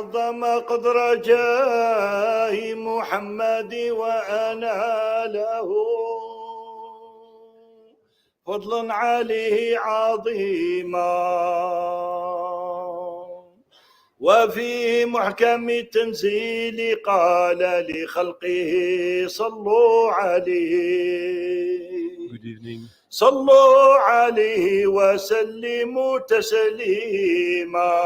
عظم قدر جاه محمد وأنا له فضل عليه عظيما. وفي محكم التنزيل قال لخلقه صلوا عليه صلوا عليه وسلموا تسليما.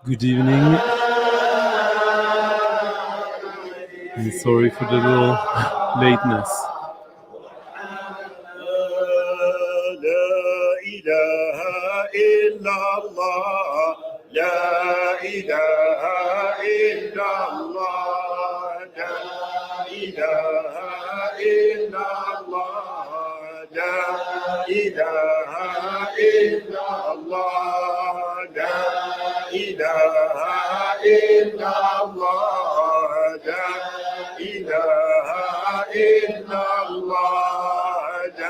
Good evening, and sorry for the little lateness. لا إله إلا الله لا إله إلا الله لا إله إلا الله لا إله إلا الله لا إله إلا الله لا إله إلا الله لا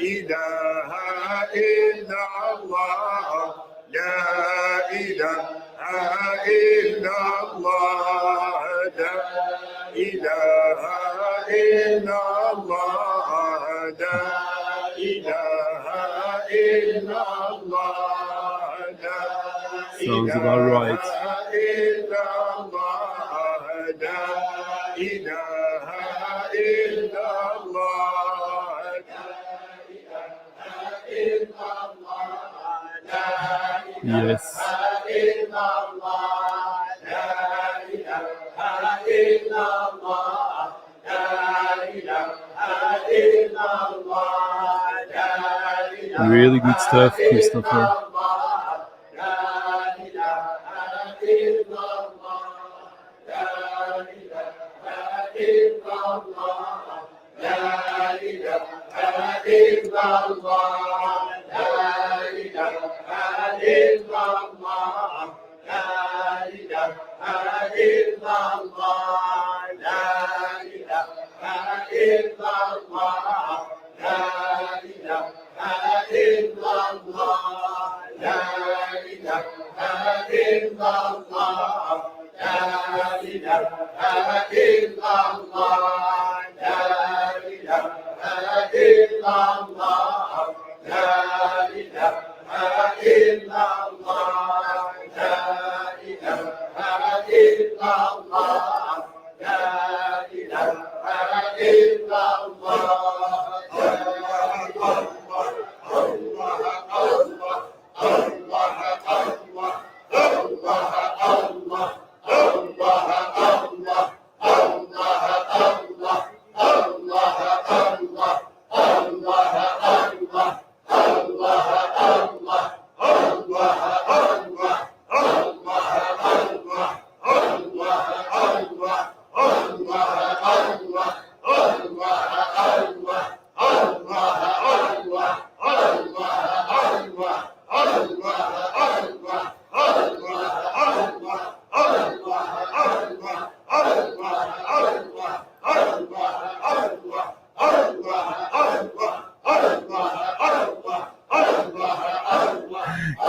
إله إلا الله لا إله إلا الله لا إله إلا الله لا Sounds about right. إلا الله لا إله إلا الله لا إله إلا الله لا Yes. إلا الله لا إله إلا الله لا إله إلا الله لا إله Really good stuff, Christopher.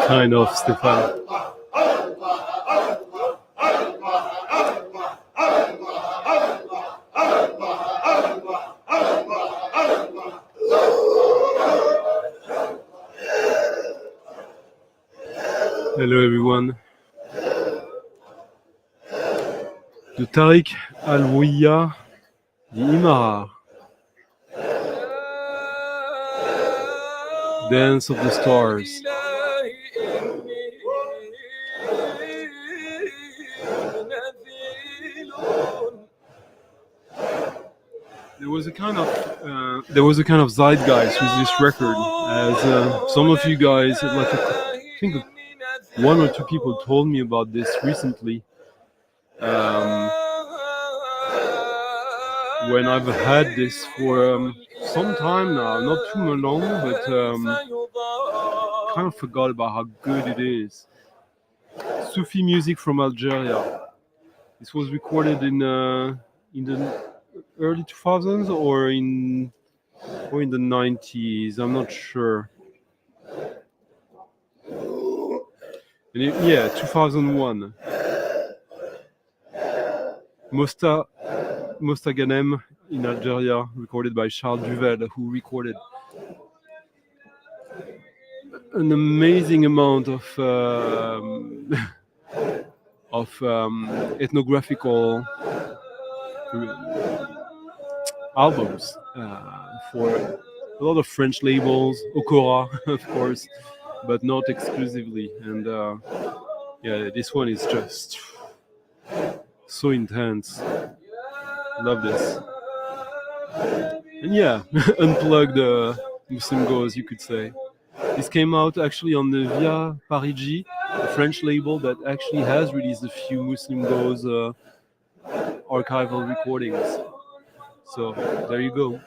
Kind of, Stefan. Hello everyone. De Tariq Al-Wiyya, the Imara. Dance of the Stars. there was a kind of zeitgeist with this record, as some of you guys, I think one or two people told me about this recently. When I've had this for some time now, not too long, but kind of forgot about how good it is. Sufi music from Algeria. This was recorded in the early 2000s or in the 90s. I'm not sure. Yeah, 2001. Mostaganem in Algeria, recorded by Charles Duvel, who recorded an amazing amount of ethnographical albums for a lot of French labels, Okora, of course, but not exclusively. And yeah, this one is just so intense. Love this. And yeah, unplugged Muslim Goes, you could say. This came out actually on the Via Parigi, a French label that actually has released a few Muslim Goes archival recordings. So there you go.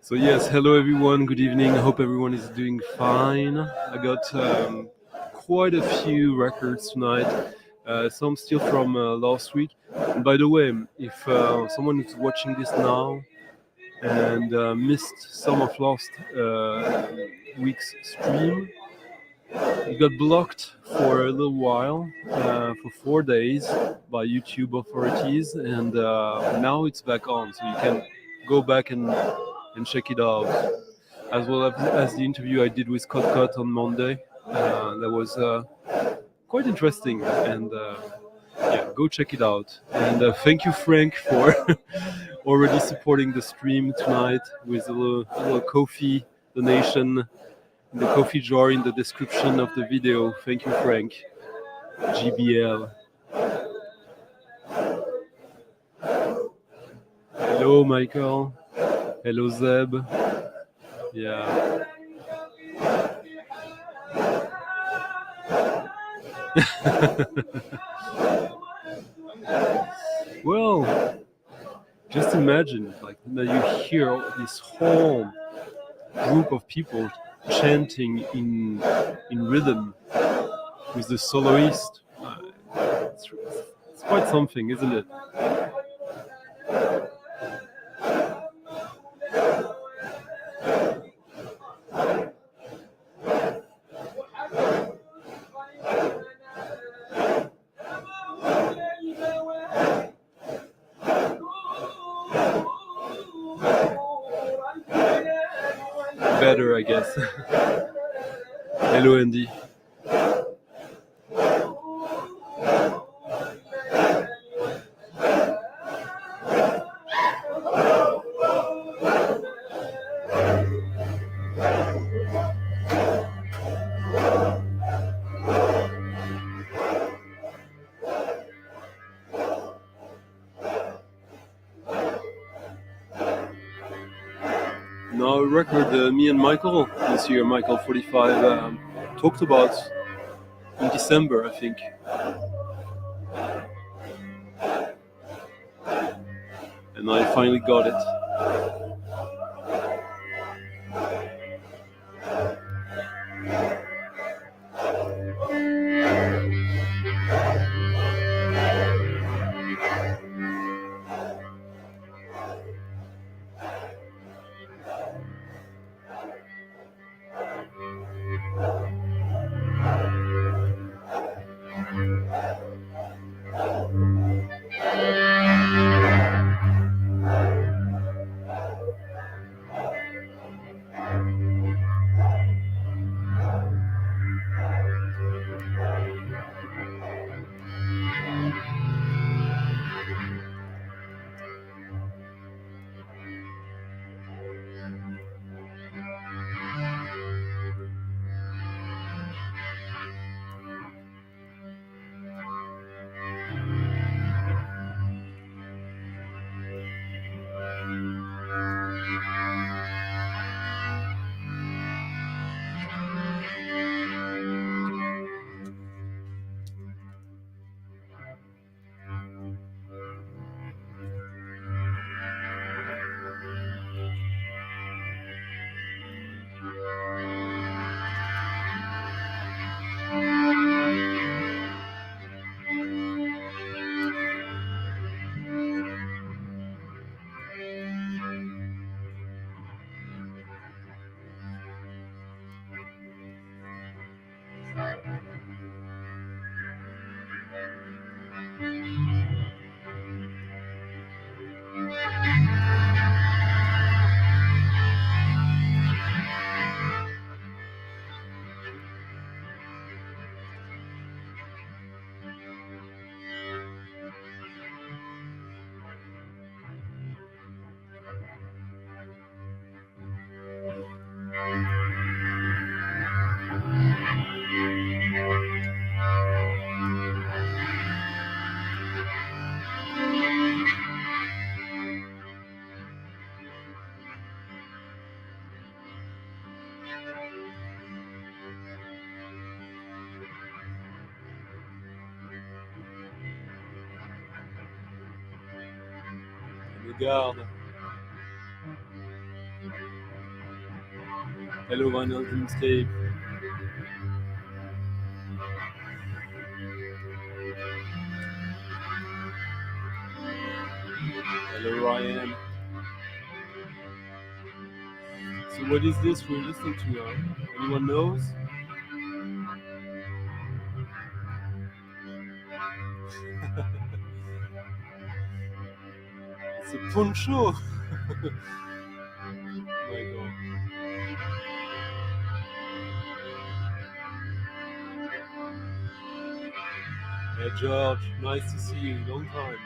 So yes, hello everyone, good evening. I hope everyone is doing fine. I got quite a few records tonight, some still from last week. And by the way, if someone is watching this now and missed some of last week's stream, it got blocked for a little while, for 4 days by YouTube authorities, and now it's back on, so you can go back and check it out, as well as the interview I did with Scott on Monday. That was quite interesting, and yeah, go check it out. And thank you, Frank, for already supporting the stream tonight with a little Ko-fi donation in the Ko-fi jar in the description of the video. Thank you, Frank. GBL. Hello, Michael. Hello, Zeb. Yeah. Well, just imagine, like, that you hear this whole group of people chanting in rhythm with the soloist. It's quite something, isn't it? Better, I guess. Hello, Andy. Now, a record me and Michael this year, Michael 45, talked about in December, I think. And I finally got it. Regarde. Hello, Vinyl Dreamscape. Hello, Ryan. So what is this we're listening to now? Anyone knows? It's a poncho! My god. Hey George, nice to see you, long time.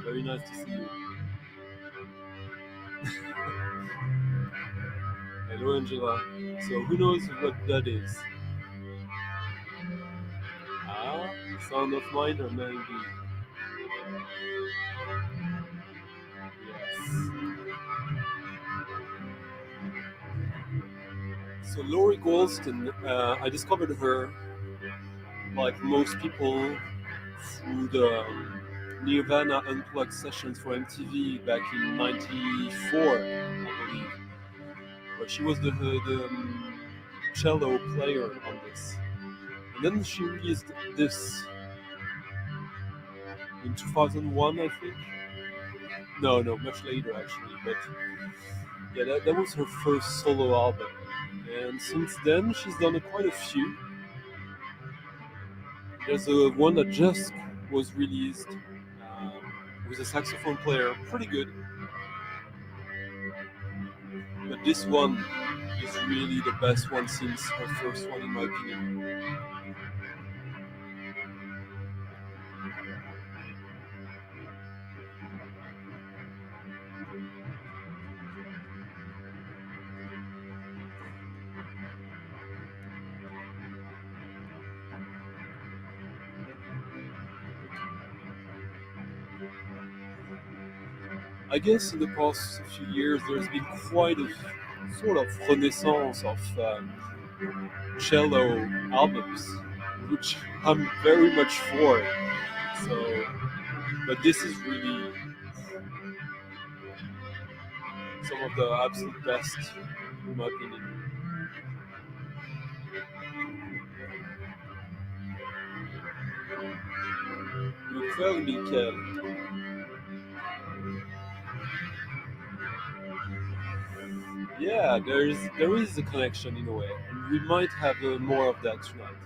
Very nice to see you. Hello Angela. So who knows what that is? Ah, Sound of Minor maybe. Yes. So Laurie Golston, I discovered her, like most people, through the Nirvana Unplugged sessions for MTV back in '94, I believe. But she was the cello player on this. And then she released this in 2001, I think. No, much later actually. But yeah, that was her first solo album. And since then, she's done quite a few. There's one that just was released with a saxophone player, pretty good. But this one is really the best one since her first one, in my opinion. I guess in the past few years there's been quite a sort of renaissance of cello albums, which I'm very much for. So, but this is really some of the absolute best, in my opinion. Michael, Michael. Yeah, there is a connection in a way, and we might have more of that tonight.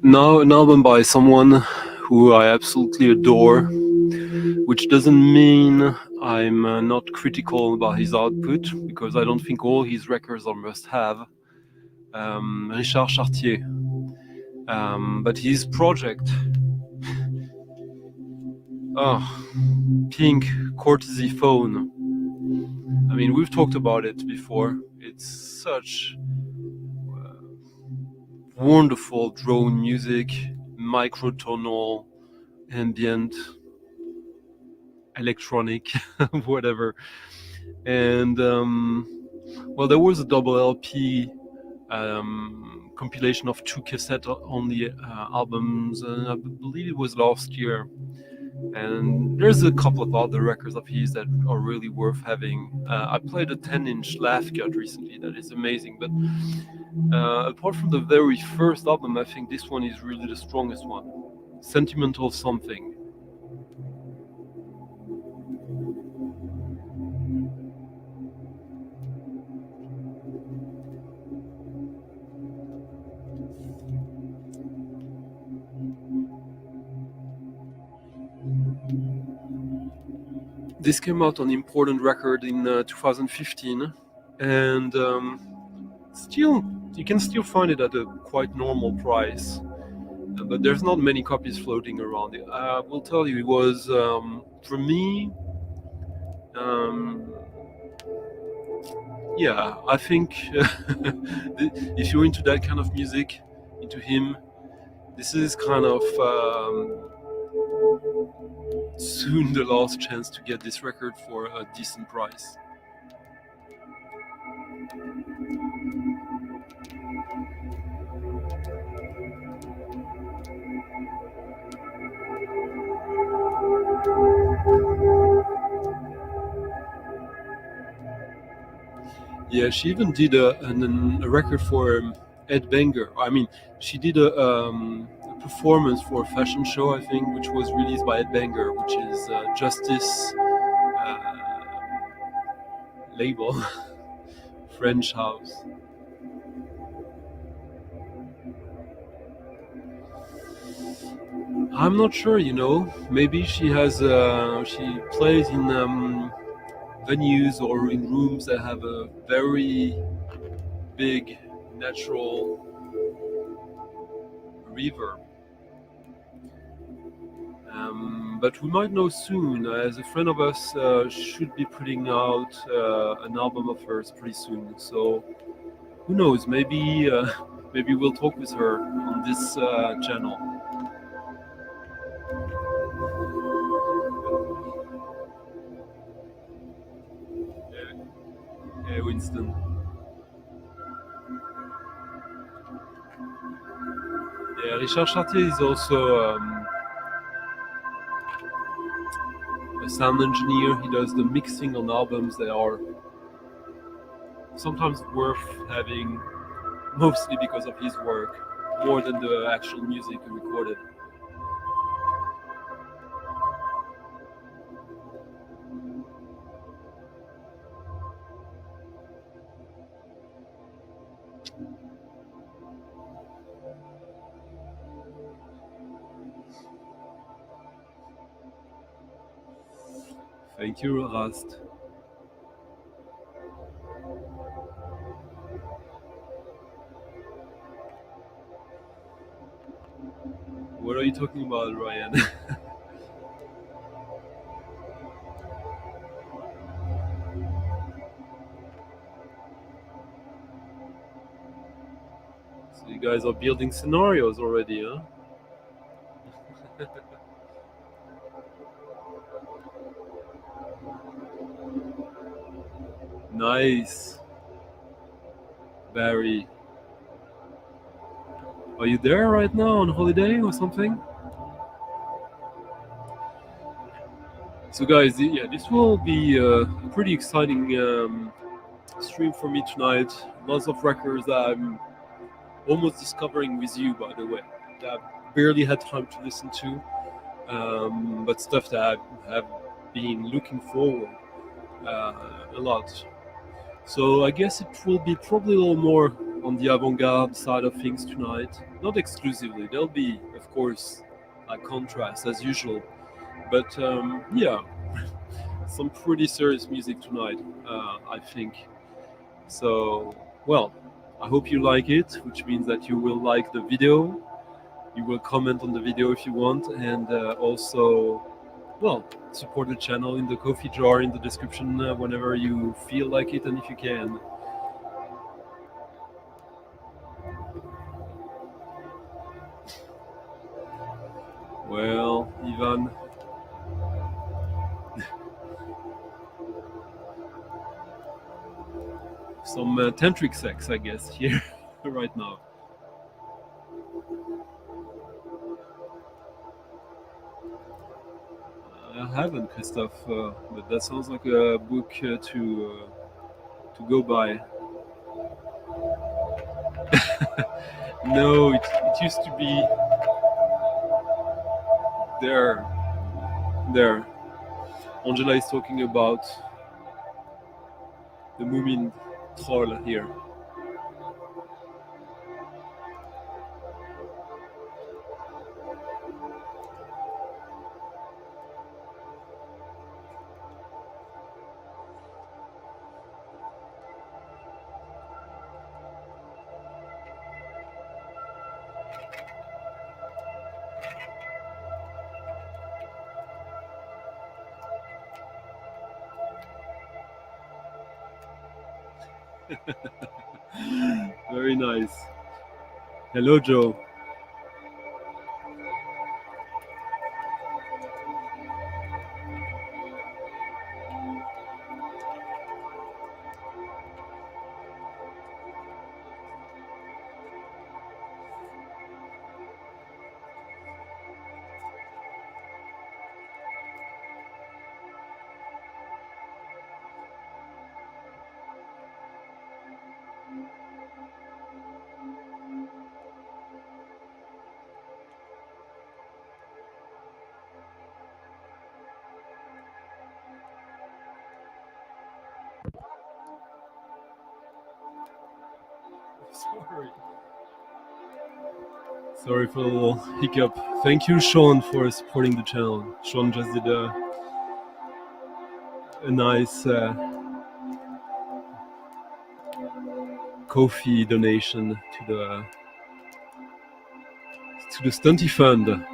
Now, an album by someone who I absolutely adore, which doesn't mean I'm not critical about his output, because I don't think all his records are must-have. Richard Chartier. But his project, Pink Courtesy Phone. I mean, we've talked about it before. It's such wonderful drone music, microtonal, ambient, electronic, whatever. And well, there was a double LP compilation of 2 cassette-only albums, and I believe it was last year. And there's a couple of other records of his that are really worth having. I played a 10-inch Laugh Cut recently that is amazing, but apart from the very first album, I think this one is really the strongest one. Sentimental Something. This came out on Important Record in 2015, and still you can still find it at a quite normal price, but there's not many copies floating around. I will tell you, it was for me. Yeah, I think if you're into that kind of music, into him, this is kind of soon the last chance to get this record for a decent price. Yeah, she even did a record for Ed Banger. I mean, she did a performance for a fashion show, I think, which was released by Ed Banger, which is Justice label, French house. I'm not sure, you know. Maybe she has she plays in venues or in rooms that have a very big natural reverb. But we might know soon, as a friend of us should be putting out an album of hers pretty soon. So who knows? Maybe maybe we'll talk with her on this channel. Hey, Winston. Yeah, Richard Chartier is also a sound engineer. He does the mixing on albums that are sometimes worth having, mostly because of his work, more than the actual music he recorded. Thank you, Rast. What are you talking about, Ryan? So you guys are building scenarios already, huh? Nice. Barry. Are you there right now on holiday or something? So guys, yeah, this will be a pretty exciting stream for me tonight. Lots of records that I'm almost discovering with you, by the way, that I barely had time to listen to, but stuff that I have been looking forward a lot. So I guess it will be probably a little more on the avant-garde side of things tonight. Not exclusively. There'll be, of course, a contrast as usual. But yeah, some pretty serious music tonight, I think. So, well, I hope you like it, which means that you will like the video. You will comment on the video if you want, and also, well, support the channel in the Ko-fi jar in the description whenever you feel like it and if you can. Well, Ivan. Some tantric sex, I guess, here right now. I haven't, Christophe, but that sounds like a book to go by. No, it used to be there. There. Angela is talking about the Moomin troll here. Very nice. Hello, Joe. Sorry for the little hiccup. Thank you, Sean, for supporting the channel. Sean just did a nice Ko-fi donation to the Stunty Fund.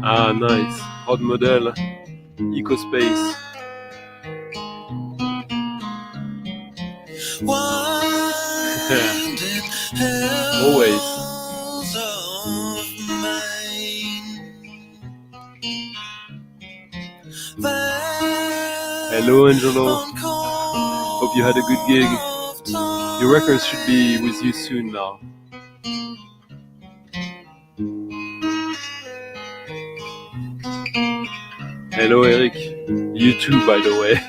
Ah, nice. Hot model. EcoSpace. Always. Hello, Angelo. Hope you had a good gig. Your records should be with you soon now. Hello, Eric. You too, by the way.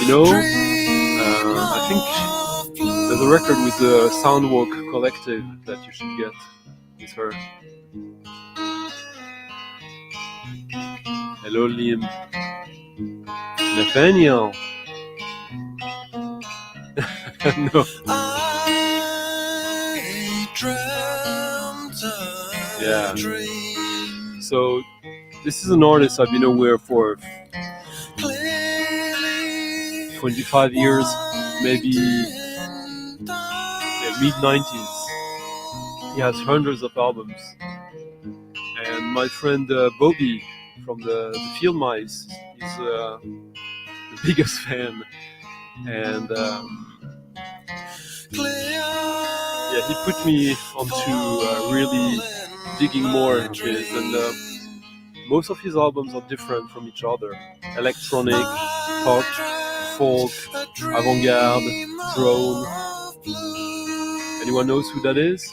You know, I think there's a record with the Soundwalk Collective that you should get with her. Hello, Liam. Nathaniel. No. Yeah. So this is an artist I've been aware for 25 years, maybe mid-90s. He has hundreds of albums. And my friend Bobby from the Field Mice is the biggest fan. And yeah, he put me onto really digging more into it. And most of his albums are different from each other. Electronic, pop, folk, avant-garde, drone. Anyone knows who that is?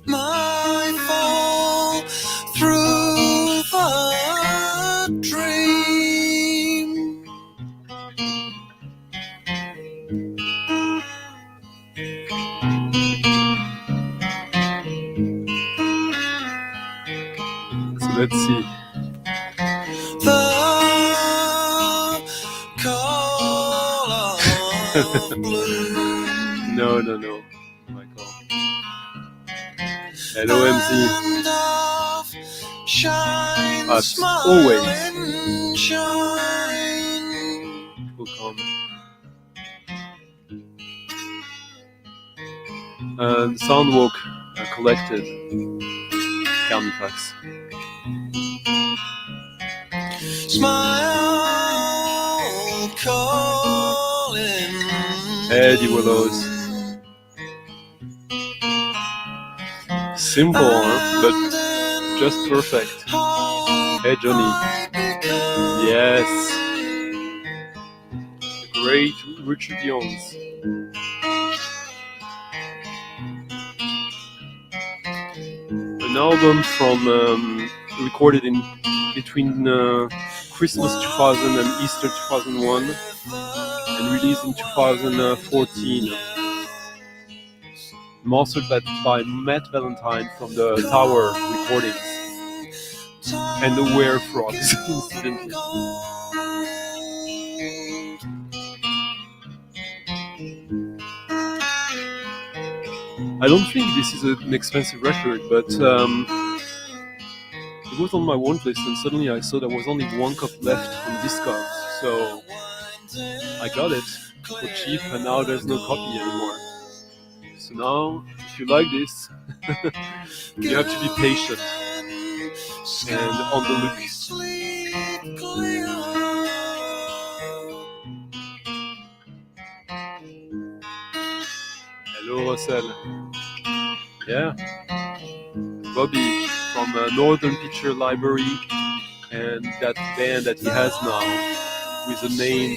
my fall through the dream. So let's see. The call of blue. No, Michael. Hello, MZ. And of shine, As smile always. and shine. Will come. And Soundwalk collected Carnifex. Smile calling. Eddie Willows. Simple, but just perfect. Hey, Johnny. Yes. Great Richard Jones. An album from recorded in between Christmas 2000 and Easter 2001 and released in 2014. Mastered by Matt Valentine from the Tower Recordings and the Were Frogs, incidentally. I don't think this is an expensive record, but it was on my want list, and suddenly I saw there was only one copy left on Discogs, so I got it for cheap, and now there's no copy anymore. So now, if you like this, you have to be patient and on the look. Hello, Russell. Yeah, Bobby from Northern Picture Library and that band that he has now with a name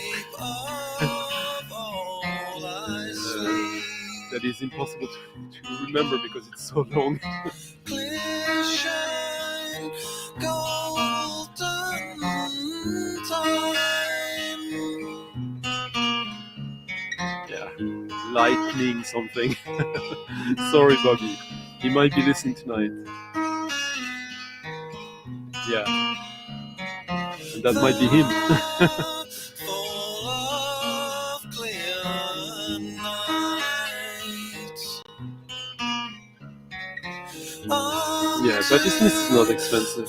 that is impossible to remember because it's so long. Yeah, lightning something. Sorry, Bobby. He might be listening tonight. Yeah, and that might be him. Yeah, Patti Smith is not expensive.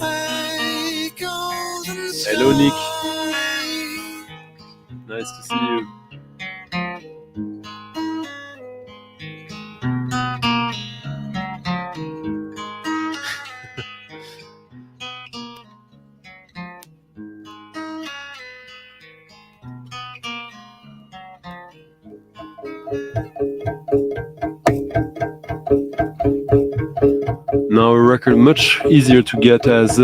Hello, Nick. Nice to see you. Now a record much easier to get as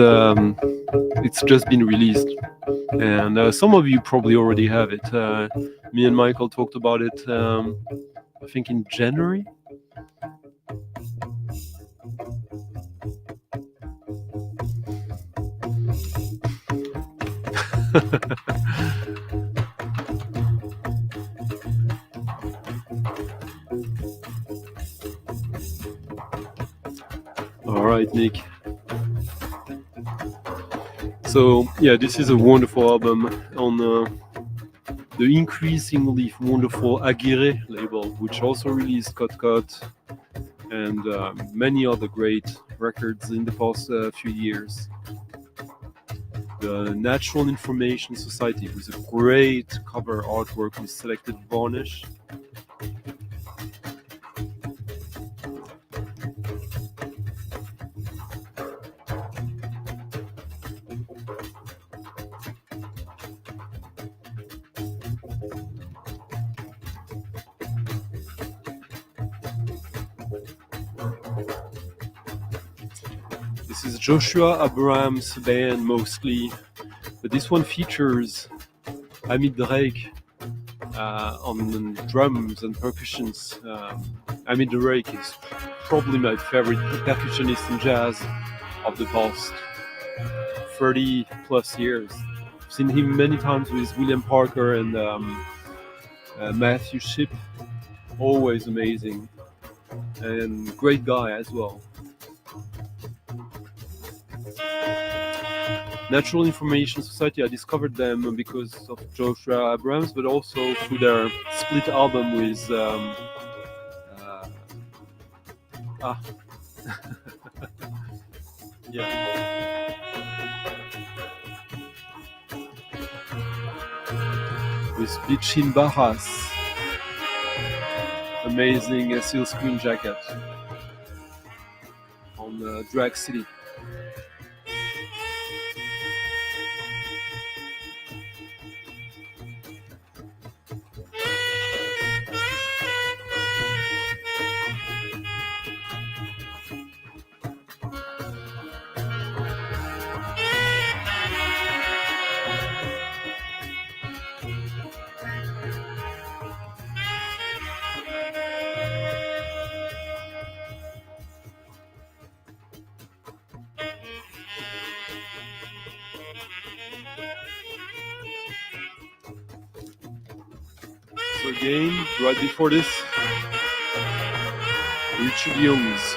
it's just been released, and some of you probably already have it. Me and Michael talked about it, I think in January. All right, Nick. So yeah, this is a wonderful album on the increasingly wonderful Aguirre label, which also released Cut Cut and many other great records in the past few years. The Natural Information Society with a great cover artwork with selected varnish. This is Joshua Abrams' band mostly, but this one features Amit Drake on drums and percussions. Amit Drake is probably my favorite percussionist in jazz of the past 30 plus years. I've seen him many times with William Parker and Matthew Shipp. Always amazing and great guy as well. Natural Information Society, I discovered them because of Joshua Abrams, but also through their split album with yeah, with Bichin Barras, amazing sealskin jacket on Drag City. So again, right before this, Richard Young's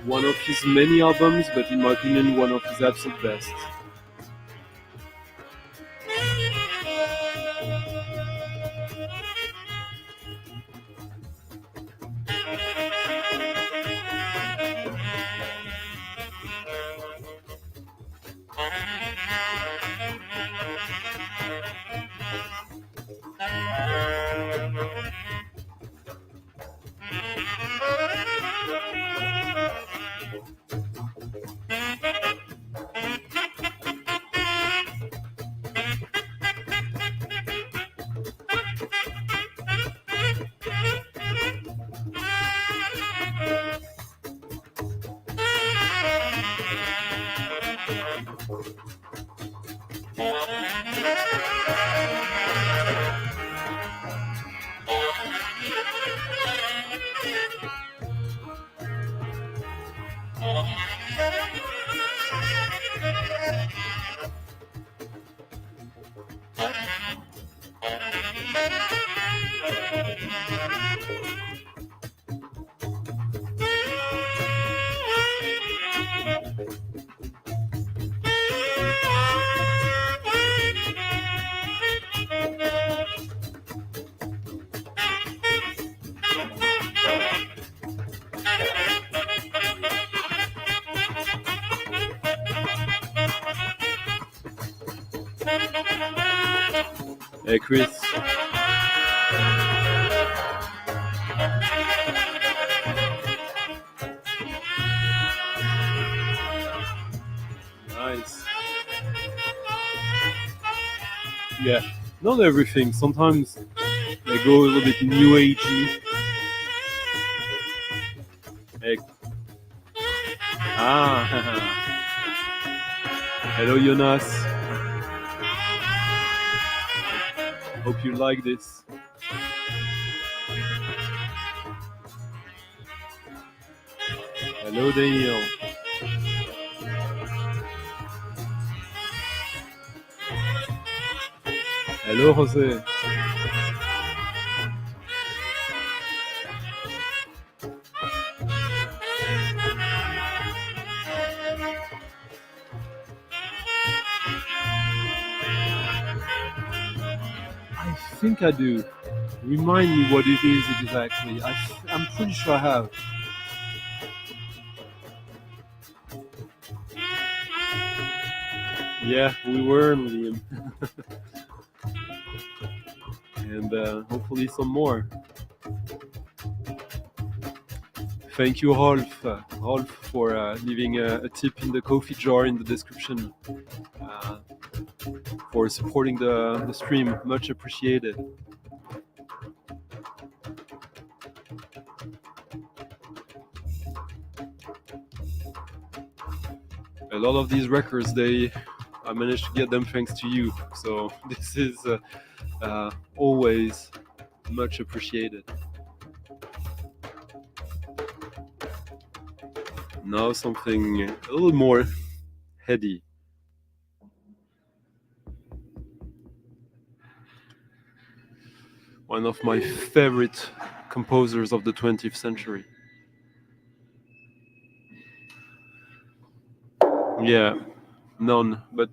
one of his many albums, but in my opinion, one of his absolute best. Hey Chris. Nice. Yeah, not everything. Sometimes they go a little bit new agey. Hey. Hello Jonas. Hope you like this. Hello Daniel. Hello Jose. I think I do. Remind me what it is exactly. I'm pretty sure I have. Yeah, we were in Liam. And hopefully some more. Thank you, Rolf. Rolf, for leaving a tip in the coffee jar in the description. For supporting the stream. Much appreciated. A lot of these records, I managed to get them thanks to you. So this is always much appreciated. Now something a little more heady. One of my favorite composers of the 20th century. Yeah, none. But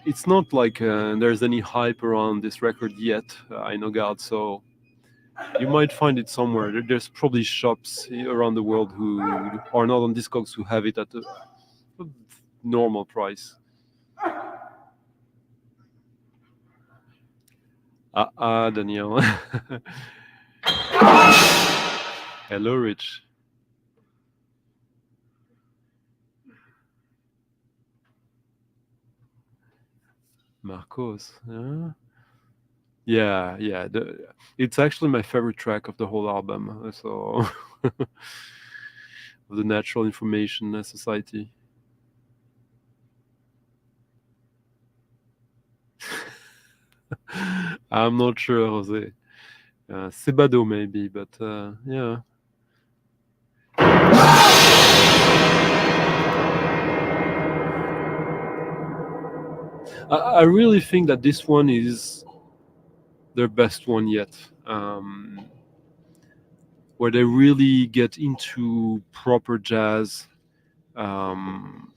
it's not like there's any hype around this record yet, I know God, so you might find it somewhere. There's probably shops around the world who are not on Discogs who have it at a normal price. Daniel. Hello, Rich. Marcos. Yeah, yeah. It's actually my favorite track of the whole album. So, of the Natural Information Society. I'm not sure, Jose. Sebado maybe, but yeah. I really think that this one is their best one yet, where they really get into proper jazz, in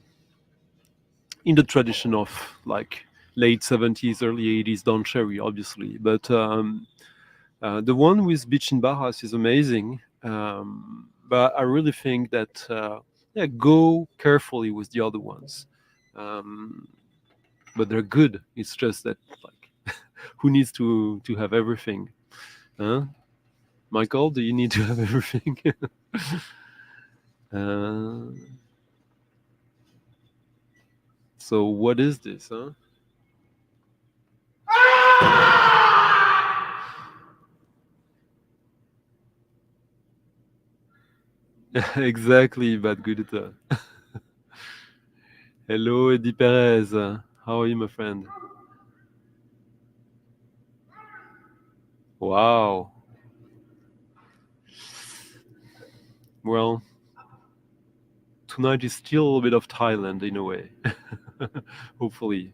the tradition of like late 70s, early 80s Don Cherry, obviously. But the one with Beach in Barras is amazing. But I really think that yeah, go carefully with the other ones. But they're good. It's just that like, who needs to have everything? Huh? Michael, do you need to have everything? uh, so what is this, huh? Exactly, Bad Gudita. Hello, Eddie Perez. How are you, my friend? Wow. Well, tonight is still a little bit of Thailand in a way. Hopefully.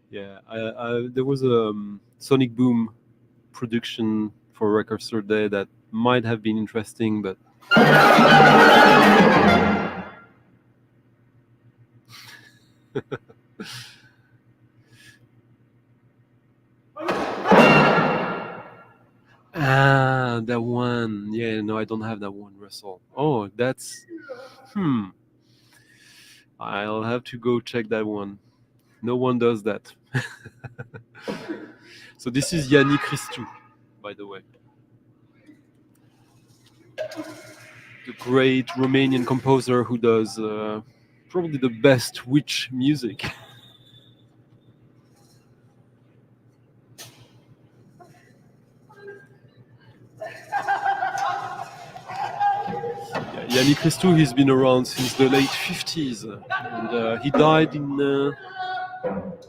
Yeah, there was a Sonic Boom production for Record Store Day that might have been interesting, but that one. Yeah, no, I don't have that one, Russell. Oh, that's I'll have to go check that one. No one does that. So this is Yanni Christou, by the way. The great Romanian composer who does probably the best witch music. Yanni Christou, he's been around since the late 50s, and he died in,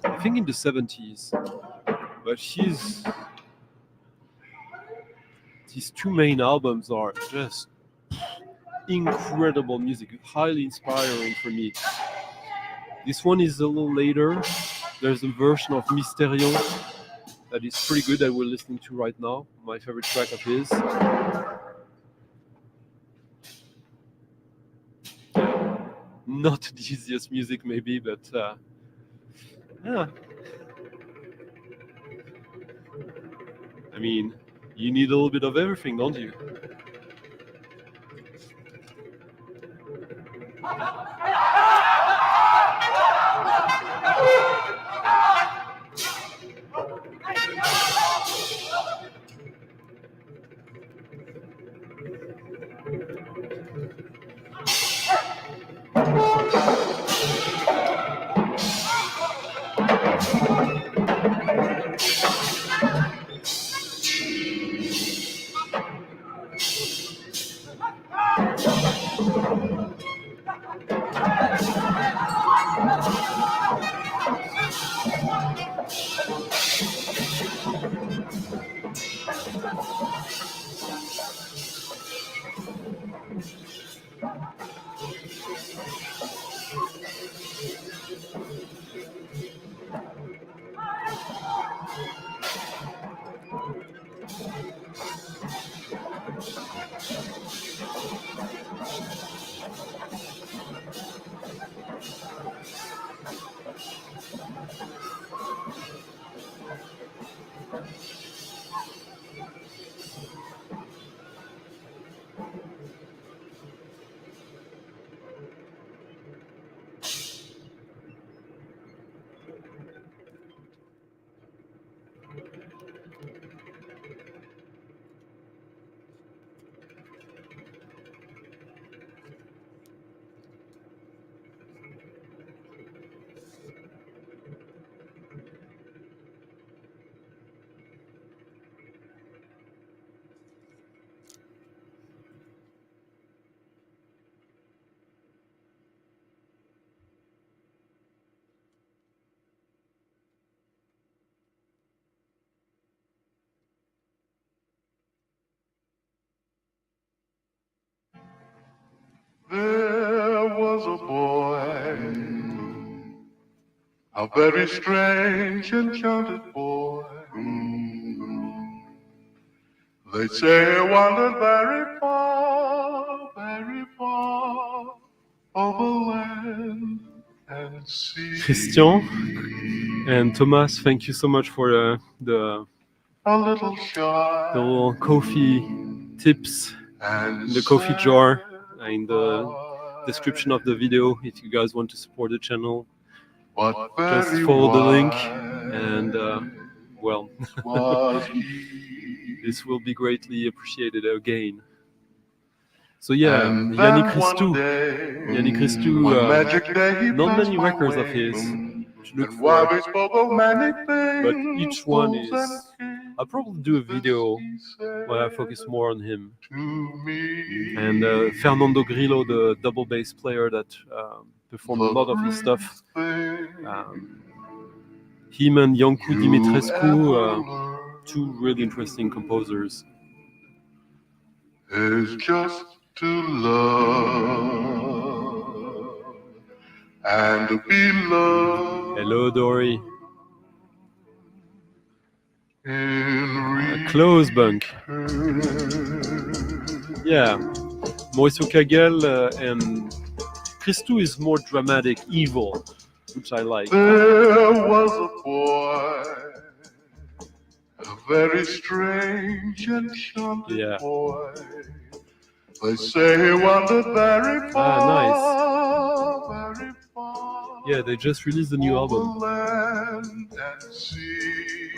I think, in the 70s. But his two main albums are just incredible music, highly inspiring for me. This one is a little later. There's a version of Mysterio that is pretty good that we're listening to right now. My favorite track of his. Not the easiest music, maybe, but yeah. I mean, you need a little bit of everything, don't you? There was a boy, a very strange, enchanted boy. They say he wandered very far over land and sea. Christian and Thomas, thank you so much for the A little shy little coffee tips and in the coffee sad jar in the description of the video if you guys want to support the channel. but Just very follow the link wise and well, was he. this will be greatly appreciated again. So yeah, And Yannick then one Christou. day, Yannick Christou, one magic day he not passed many my records of way. his to look And while we for, spoke of many things, but each one fools is. and kings, I'll probably do a video this he said where I focus more on him. to me. And Fernando Grillo, the double bass player that performed a lot of his stuff. Him and Iancu Dimitrescu, two really interesting composers. Is just to love and to be loved. Hello, Dory. In Close bunk. Yeah, Mauricio Kagel and Christou is more dramatic, evil, which I like. There was a boy, a very strange and enchanted Yeah. boy. They say he wandered very far, very far. Yeah, they just released a new over album. land and sea.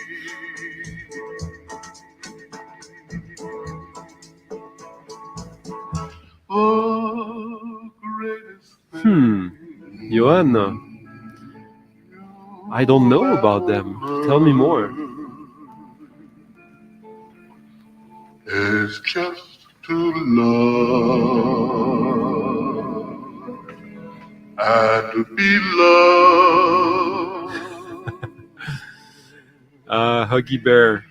The greatest thing Johanna, I don't know about them. Tell me more. is just to love and to be loved. Huggy Bear.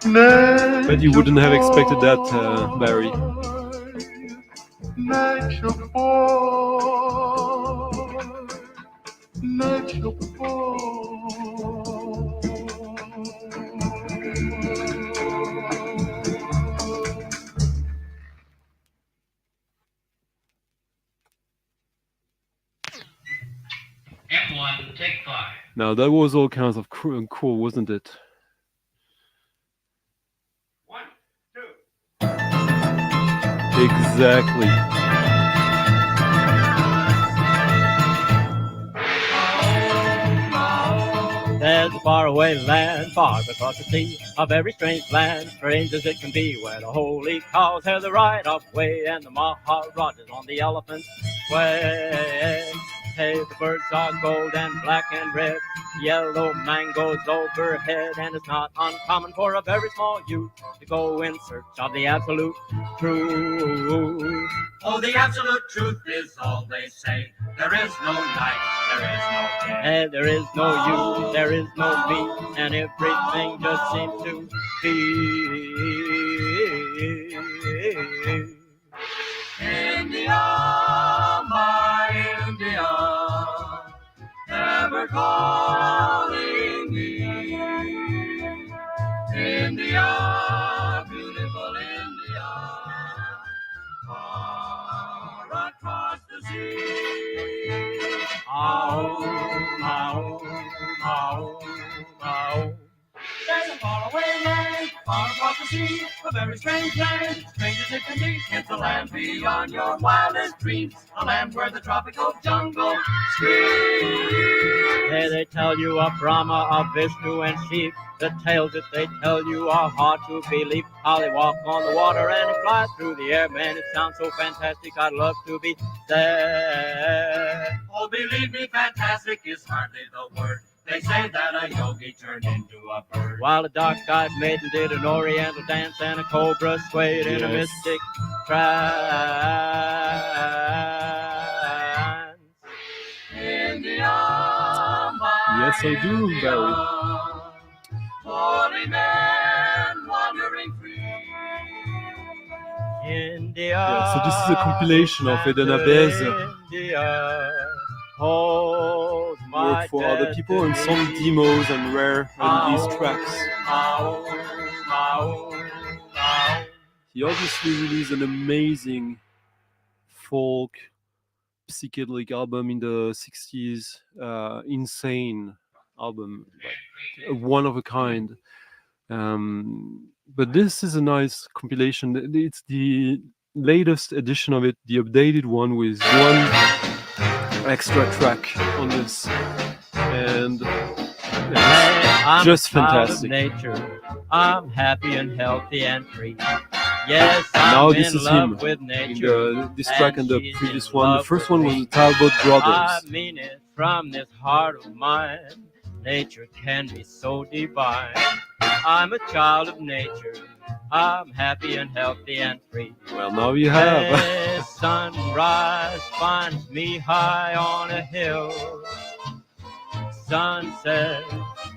Bet you wouldn't have expected that, Barry. Nature boy, nature boy. M1, take 5. Now that was all kinds of cool, wasn't it? 1, 2. Exactly. There's a faraway land far across the sea, a very strange land, strange as it can be, where the holy cows have the right of way and the Maharajas on the elephant's way. hay. The birds are gold and black and red, yellow mangoes overhead, and it's not uncommon for a very small youth to go in search of the absolute truth. Oh, the absolute truth is all they say. There is no night, there is no day. And there is no you, there is no me, and everything just seems to be. India, my India, ever calling me. India, beautiful India, far across the sea. Ow, ow, ow, ow. There's a faraway land, far across the sea, a very strange land, strange as it can be. It's a land beyond your wildest dreams, a land where the tropical jungle screams. Hey, they tell you of Brahma, of Vishnu and Shiv. The tales that they tell you are hard to believe. How they walk on the water and fly through the air. Man, it sounds so fantastic, I'd love to be there. Oh, believe me, fantastic is hardly the word. They say that a yogi turned into a bird. While a dark-eyed maiden did an oriental dance, and a cobra swayed in a Yes. mystic trance. India, my Yes, I do, India, Barry. holy man wandering free. India. Yeah, so this is a compilation of Eden Abez. India holds my Work for other people and some demos and rare these tracks. He obviously released an amazing folk psychedelic album in the 60s, insane album, like one of a kind. But this is a nice compilation. It's the latest edition of it, the updated one with one extra track on this, and I'm just a child of fantastic. nature. I'm happy and healthy and free. Yes, Now I'm this in is love him with in nature. this track and the she's previous in one. The love first with one was me. the Talbot I Brothers. mean it from this heart of mine. Nature can be so divine. I'm a child of nature. I'm happy and healthy and free. Well, now you have. The sunrise finds me high on a hill. Sunset,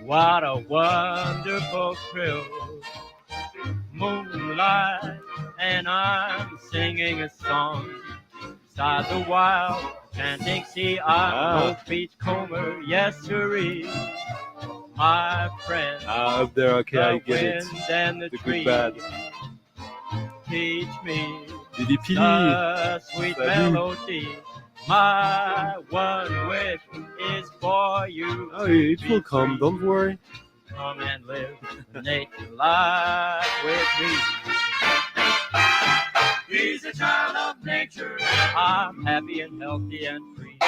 what a wonderful thrill. Moonlight, and I'm singing a song beside the wild chanting sea. I'm no beachcomber, yes sirree. My friend, Up there, okay, I the get it. wind and the The good trees bad. teach me Didi Pili. a sweet Salut. melody. My one wish is for you. Oh, it will come, don't worry. Come and live the nature life with me. He's a child of nature. I'm happy and healthy and free.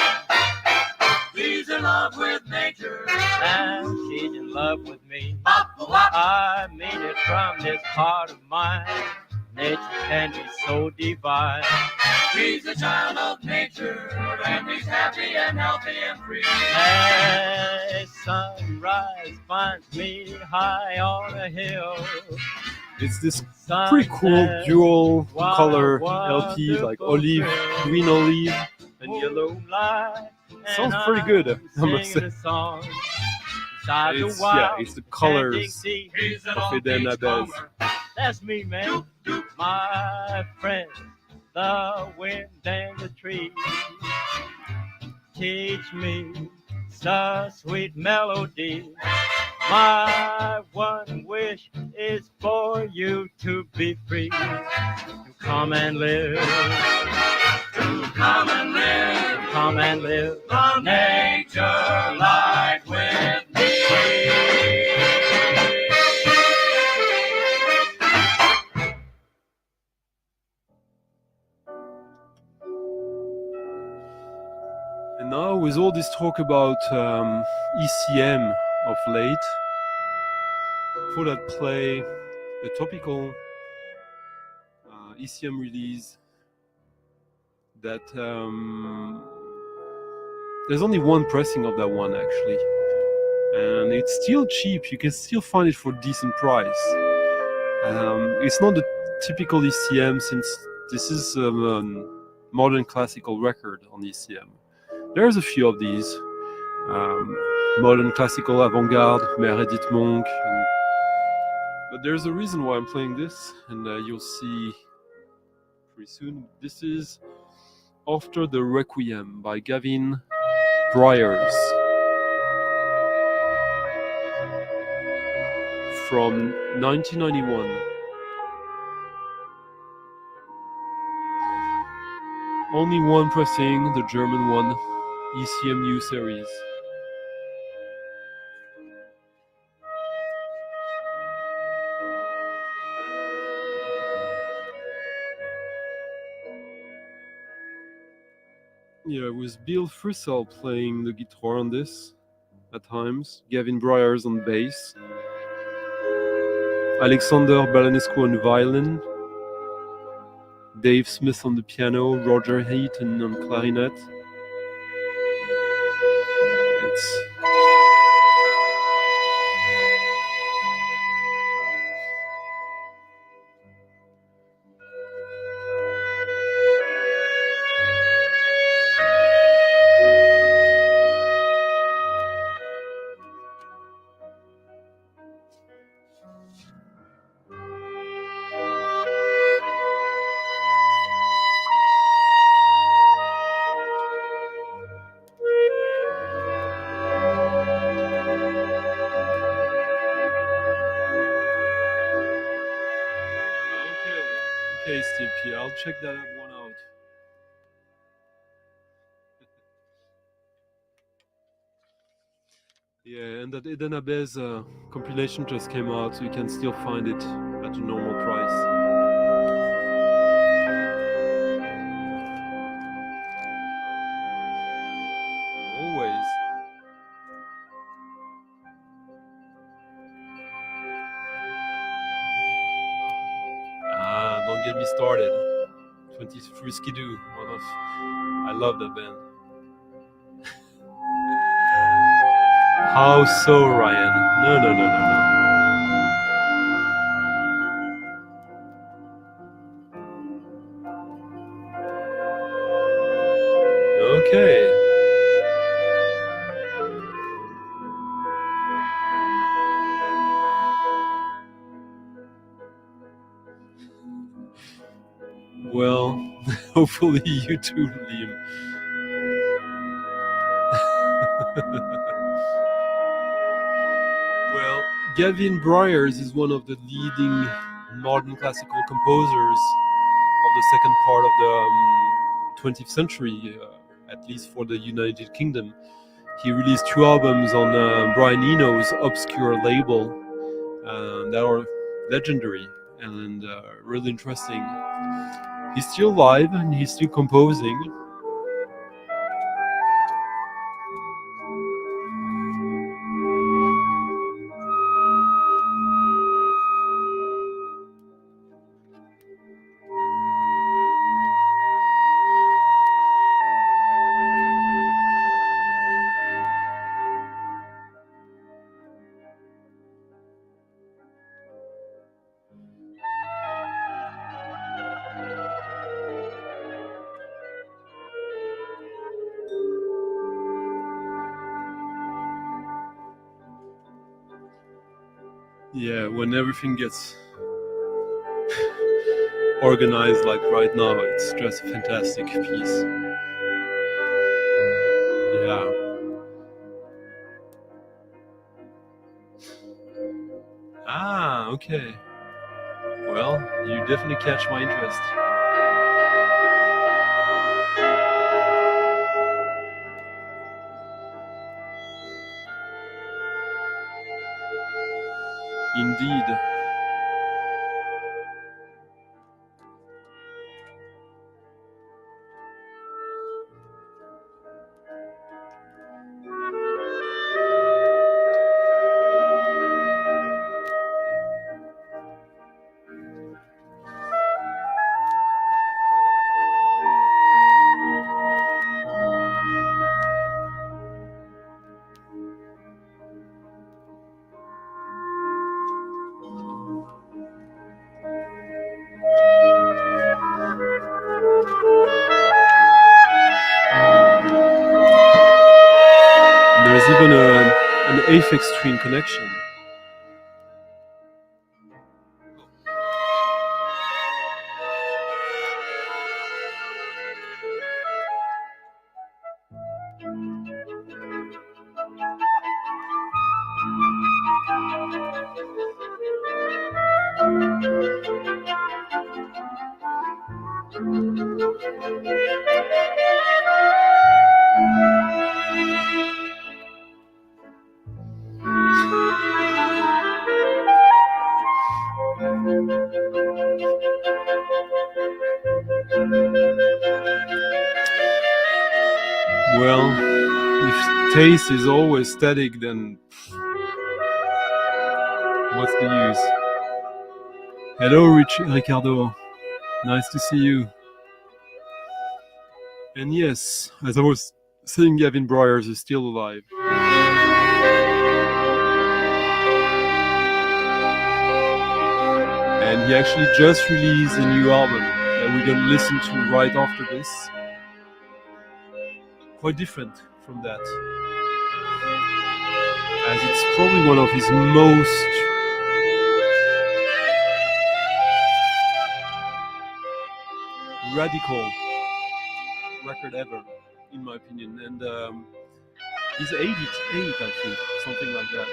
He's in love with nature. And she's in love with me. Bop-a-wop. I mean it from this heart of mine. Nature can be so divine. He's a child of nature, and he's happy and healthy and free. As sunrise finds me high on a hill. It's this pretty cool Sunset, dual what a color LP, like wonderful olive, thrill. green olive, and yellow. Moonlight, Sounds and pretty good, I'm I must singing say. a song beside the It's, wild it's the chanting colors sea. He's an of old Eden Abez. beachcomber. That's me, man. My friend, the wind and the trees teach me the sweet melody. My one wish is for you to be free, to come and live, Come and live come and live. the nature life with me. And now, with all this talk about ECM of late, thought I'd play a topical ECM release that There's only one pressing of that one actually, and it's still cheap. You can still find it for a decent price. It's not a typical ECM since this is a modern classical record on ECM. There's a few of these. Modern classical avant-garde, Meredith Monk. But there's a reason why I'm playing this, and you'll see pretty soon. This is After the Requiem by Gavin Bryars from 1991. Only one pressing, the German one, ECMU series. Yeah, with Bill Frisell playing the guitar on this at times, Gavin Bryars on bass, Alexander Balanescu on violin, Dave Smith on the piano, Roger Hayton on clarinet. It's okay, Steve P. I'll check that one out. Yeah, and that Eden Abez compilation just came out, so you can still find it at a normal price. Always. Don't get me started. 23 Skidoo, I love that band. How so, Ryan? No. Okay. Well, hopefully you too, Liam. Well, Gavin Bryars is one of the leading modern classical composers of the second part of the 20th century, at least for the United Kingdom. He released 2 albums on Brian Eno's obscure label that are legendary and really interesting. He's still live and he's still composing. Yeah, when everything gets organized like right now, it's just a fantastic piece. Yeah. Ah, okay. Well, you definitely catch my interest. Indeed. extreme connection. Well, if taste is always static, then what's the use? Hello, Ricardo. Nice to see you. And yes, as I was saying, Gavin Bryars is still alive. And he actually just released a new album that we're going to listen to right after this. Quite different from that, as it's probably one of his most radical record ever, in my opinion. And he's 88, I think, something like that.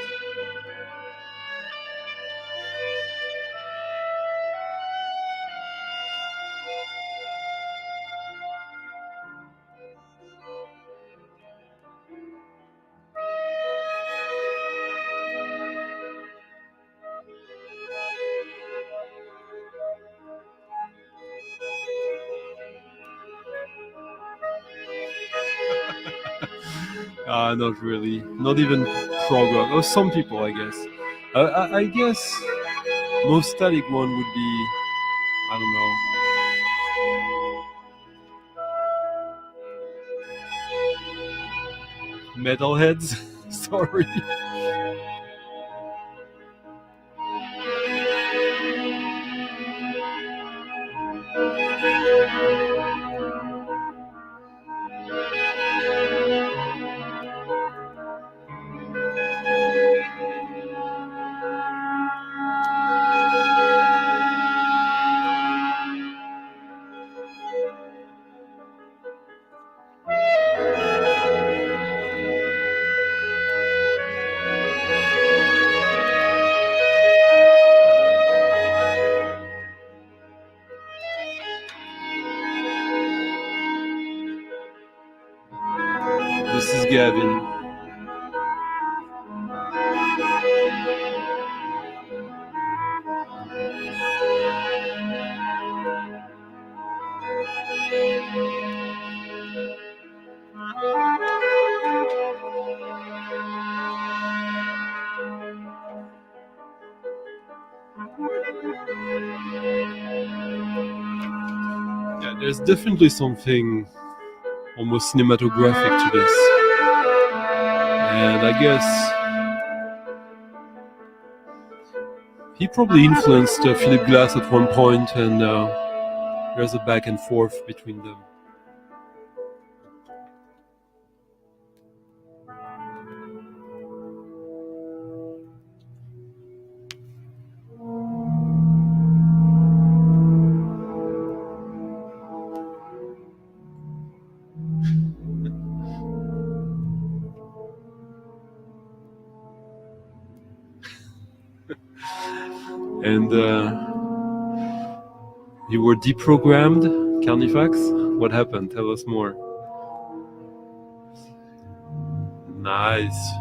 Not really. Not even prog rock. Or some people, I guess. I guess most static one would be, I don't know, Metalheads. Sorry. This is Gavin. Yeah, there's definitely something almost cinematographic to this. And I guess he probably influenced Philip Glass at one point, and there's a back and forth between them. And you were deprogrammed, Carnifex? What happened? Tell us more. Nice.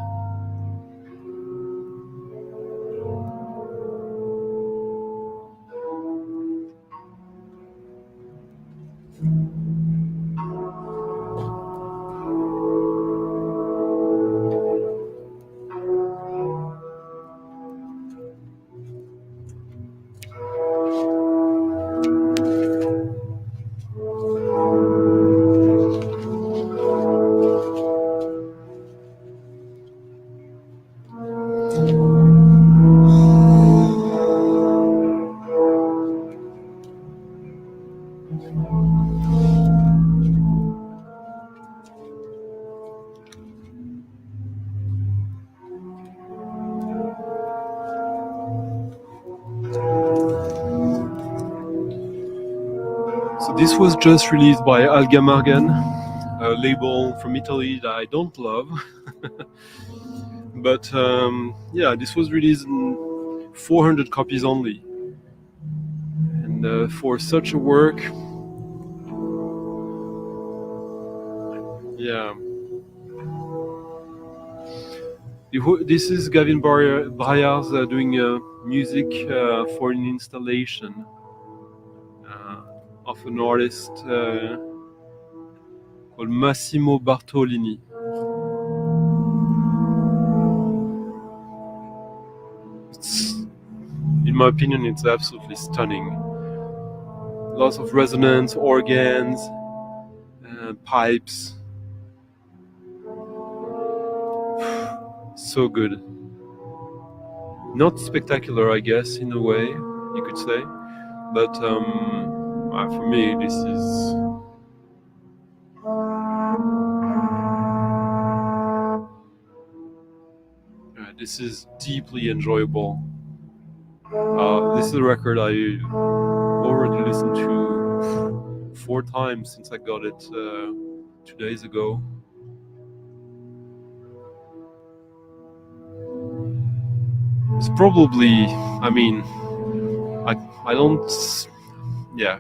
This was just released by Algamargan, a label from Italy that I don't love. But yeah, this was released in 400 copies only. And for such a work, yeah. This is Gavin Bryars doing music for an installation of an artist called Massimo Bartolini. In my opinion, it's absolutely stunning. Lots of resonance, organs, pipes. So good. Not spectacular, I guess, in a way, you could say. But for me, this is deeply enjoyable. This is a record I already listened to 4 times since I got it 2 days ago. It's probably,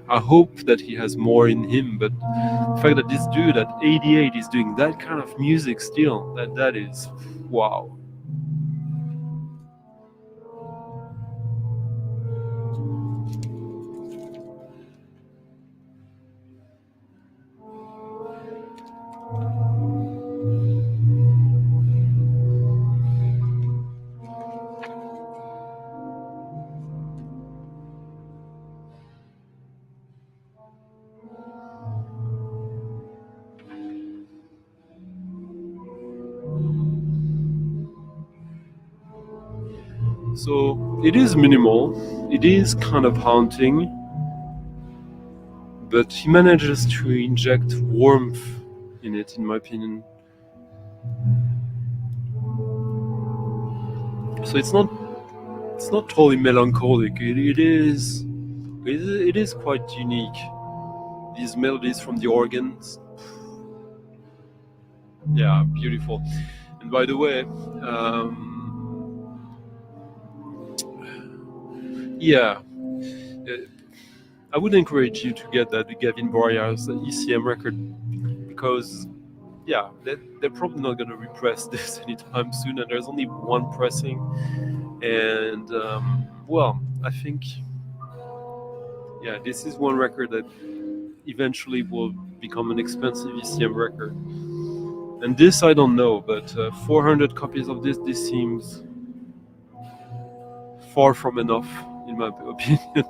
I hope that he has more in him, but the fact that this dude at 88 is doing that kind of music still, that is, wow. So it is minimal, it is kind of haunting, but he manages to inject warmth in it, in my opinion. So it's not totally melancholic. It is quite unique. These melodies from the organs, yeah, beautiful. And by the way, I would encourage you to get that Gavin Bryars ECM record, because they're probably not going to repress this anytime soon, and there's only one pressing, and I think this is one record that eventually will become an expensive ECM record. And this I don't know, but 400 copies of this seems far from enough, in my opinion.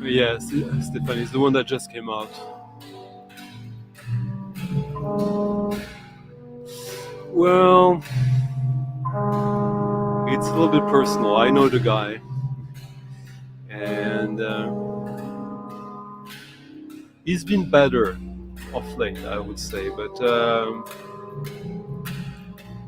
Yeah, Stephanie is the one that just came out. Well, it's a little bit personal. I know the guy, and he's been better of late, I would say. But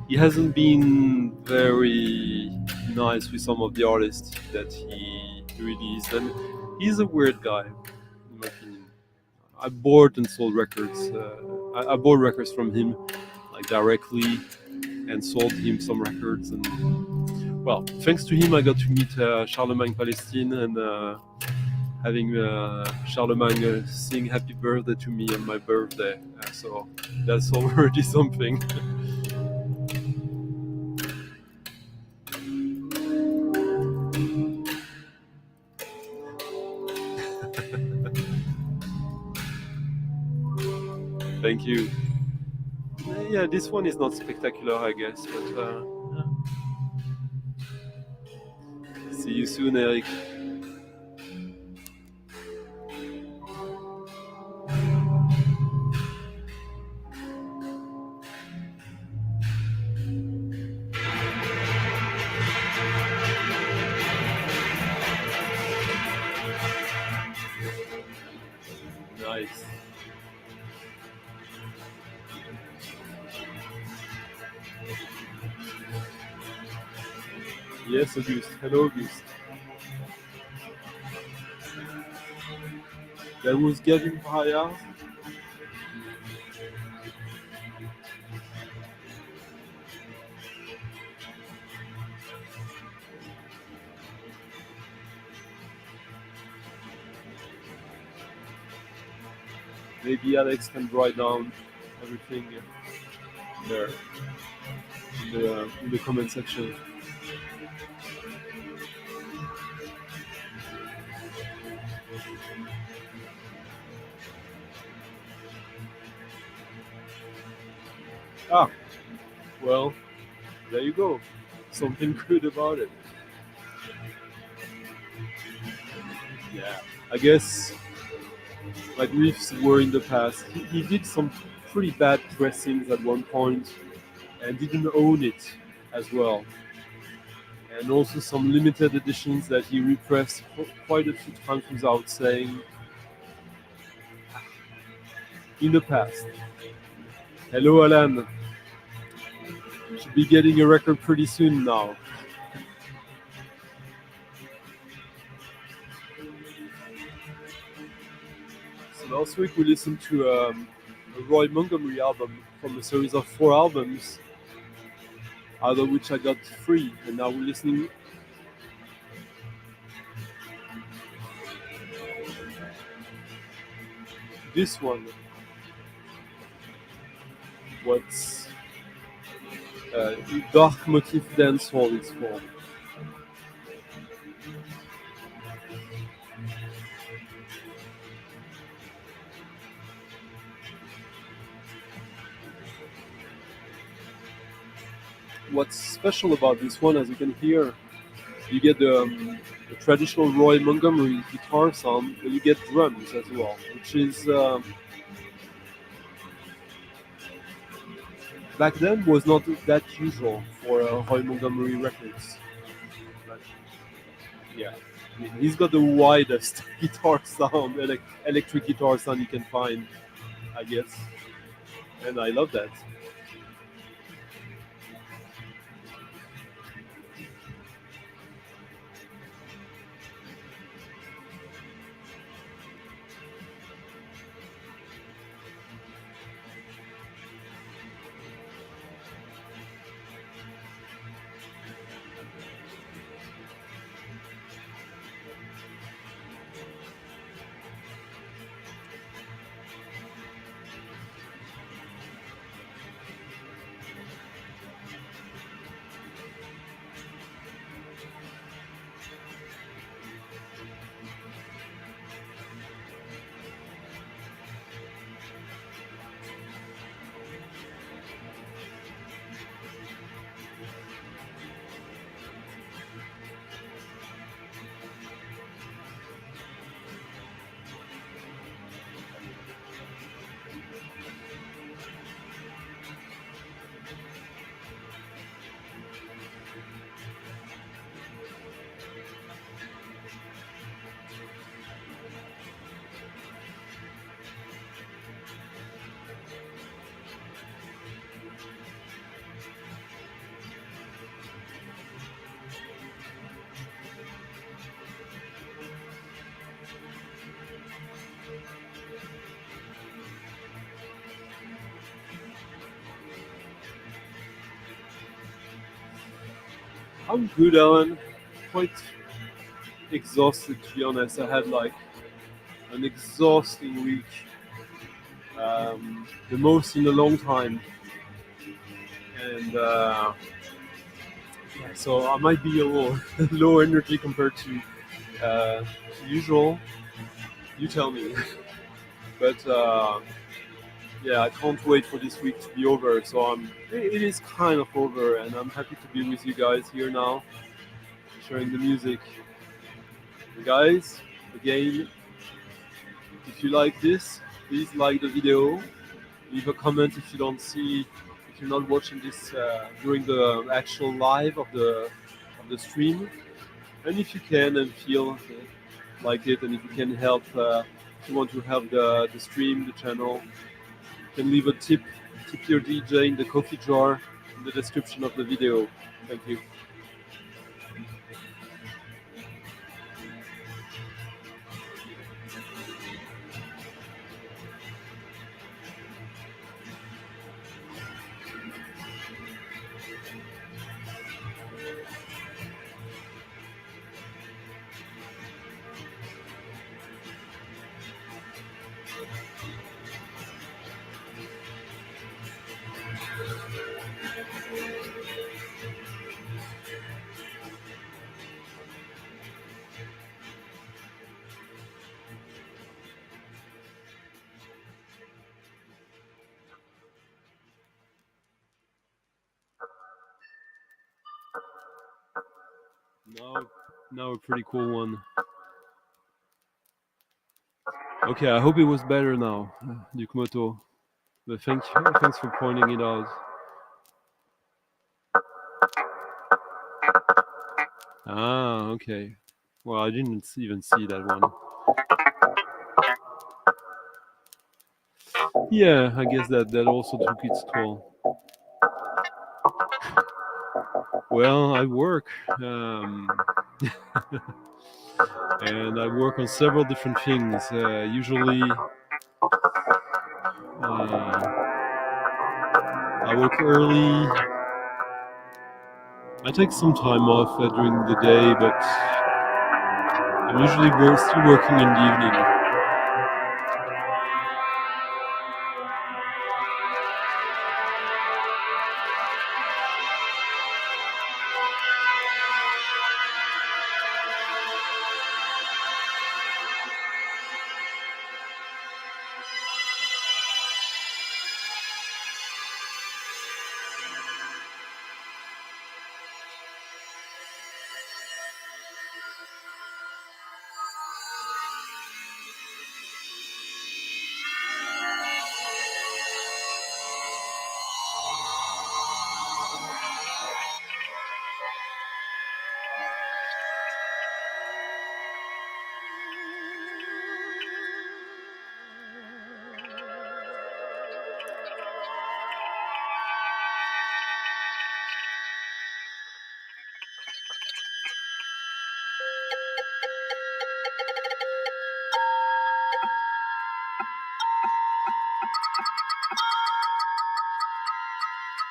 he hasn't been very nice with some of the artists that he released, and he's a weird guy, in my opinion. I bought and sold records. I bought records from him, like directly, and sold him some records. And well, thanks to him, I got to meet Charlemagne Palestine and having Charlemagne sing "Happy Birthday" to me on my birthday. So that's already something. Thank you. Yeah, this one is not spectacular, I guess, but see you soon, Eric. Nice. Yes, Auguste. Hello, Auguste. That was Gavin Braillard. Maybe Alex can write down everything there in the comment section. Ah, well, there you go. Something good about it. Yeah, I guess like riffs were in the past. He did some pretty bad pressings at one point and didn't own it as well. And also some limited editions that he repressed quite a few times without saying in the past. Hello, Alan. Should be getting a record pretty soon now. So last week we listened to a Roy Montgomery album from a series of 4 albums, out of which I got 3, and now we're listening. This one. What's Dark Motif Dancehall it's called. What's special about this one, as you can hear, you get the traditional Roy Montgomery guitar sound, but you get drums as well, which is back then was not that usual for Roy Montgomery records. But yeah, I mean, he's got the widest guitar sound, electric guitar sound you can find, I guess, and I love that. I'm good, Alan. Quite exhausted, to be honest. I had like an exhausting week, the most in a long time, and so I might be a little low energy compared to usual. You tell me, but yeah, I can't wait for this week to be over. So it is kind of over, and I'm happy to be with you guys here now, sharing the music. Guys, again, if you like this, please like the video. Leave a comment if you don't see, if you're not watching this during the actual live of the stream. And if you can and feel like it, and if you can help, if you want to help the stream, the channel, you can leave a tip your DJ in the coffee jar in the description of the video. Thank you. Now a pretty cool one. Okay, I hope it was better now, Yukmoto. But thanks for pointing it out. Ah, okay. Well, I didn't even see that one. Yeah, I guess that also took its toll. Well, I work, and I work on several different things. Usually, I work early. I take some time off during the day, but I'm usually still working in the evening.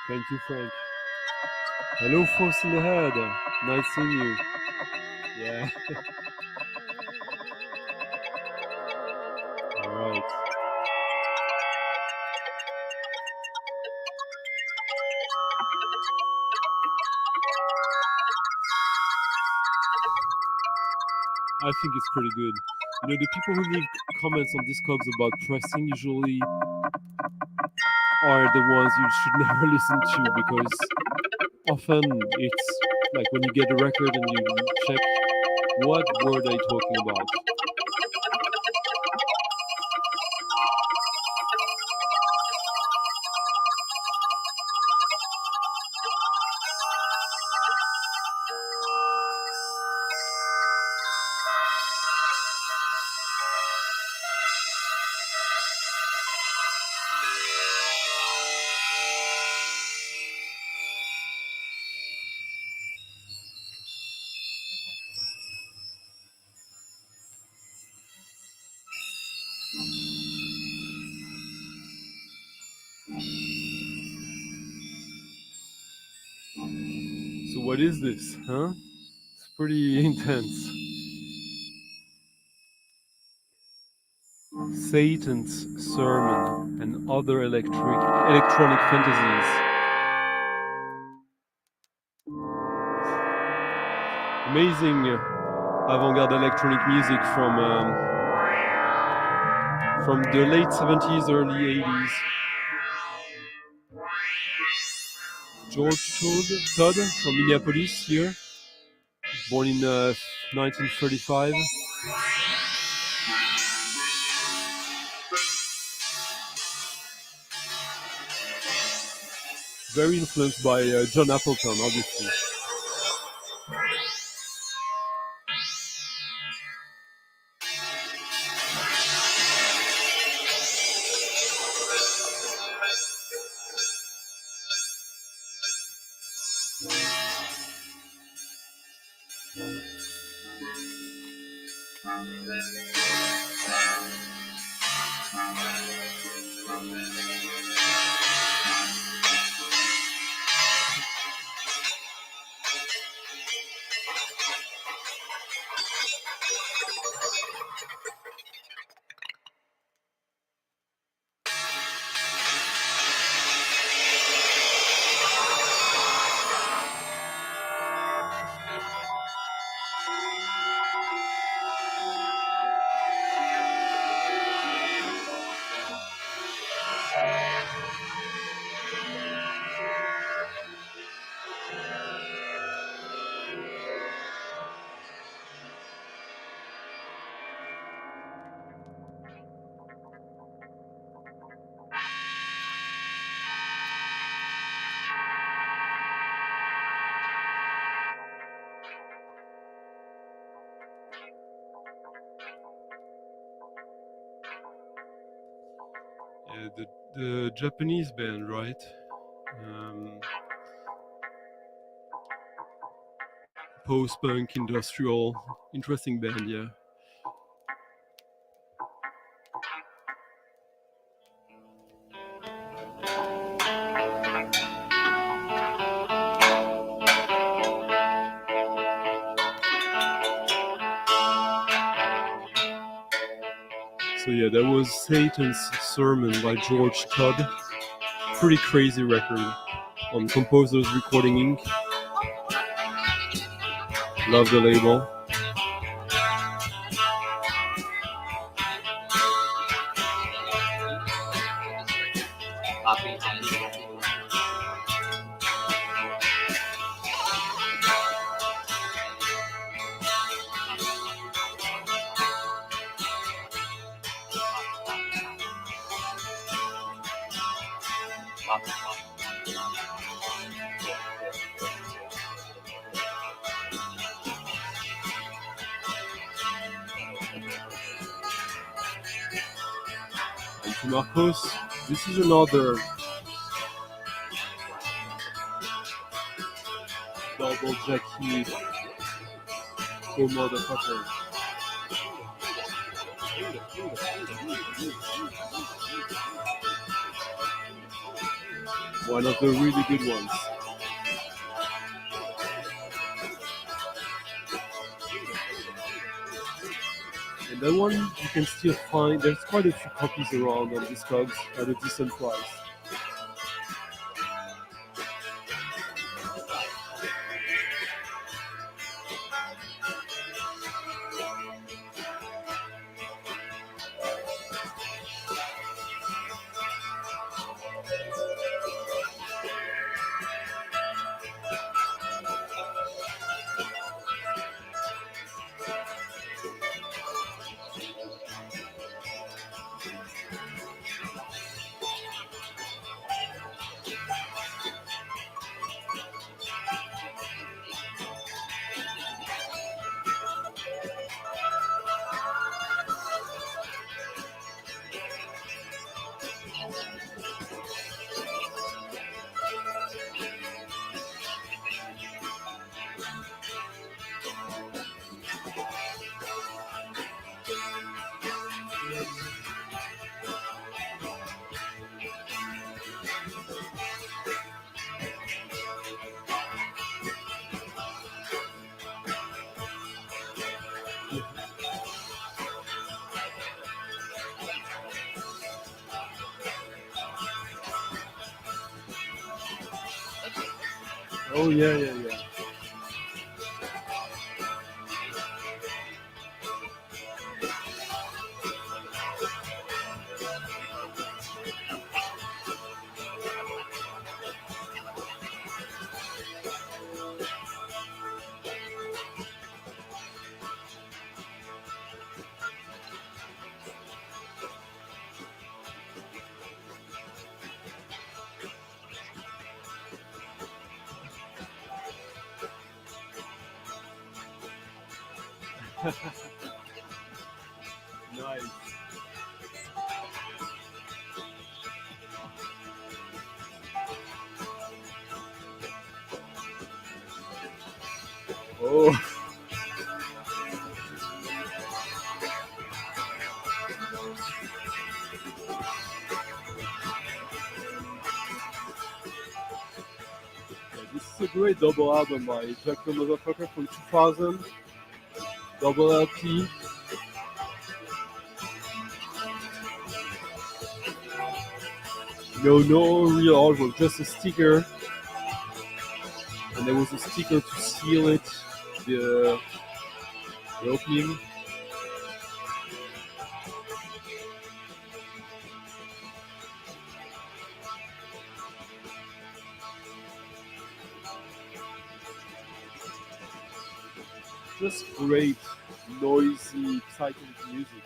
Thank you, Frank. Hello, Force in the Head. Nice seeing you. Yeah. All right. I think it's pretty good. You know, the people who leave comments on Discogs about pressing usually are the ones you should never listen to, because often it's like when you get a record and you check what were they talking about. So what is this, huh? It's pretty intense. Satan's Sermon and Other Electronic Fantasies. Amazing avant-garde electronic music from the late 70s, early 80s. George Todd from Minneapolis here, born in 1935. Very influenced by John Appleton, obviously. The Japanese band, right? Post-punk, industrial, interesting band, yeah. So yeah, that was Satan's Sermon by George Todd. Pretty crazy record on Composers Recording Inc. Love the label. And to Marcos, this is another double Jackie cool motherfucker. One of the really good ones. And that one you can still find, there's quite a few copies around on Discogs at a decent price. Oh yeah, yeah, yeah. Nice. Oh. Yeah, this is a great double album by Jack the Motherfucker from 2000. Double LP. No real artwork, just a sticker. And there was a sticker to seal it, the, the opening. Just great, noisy, psychedelic music.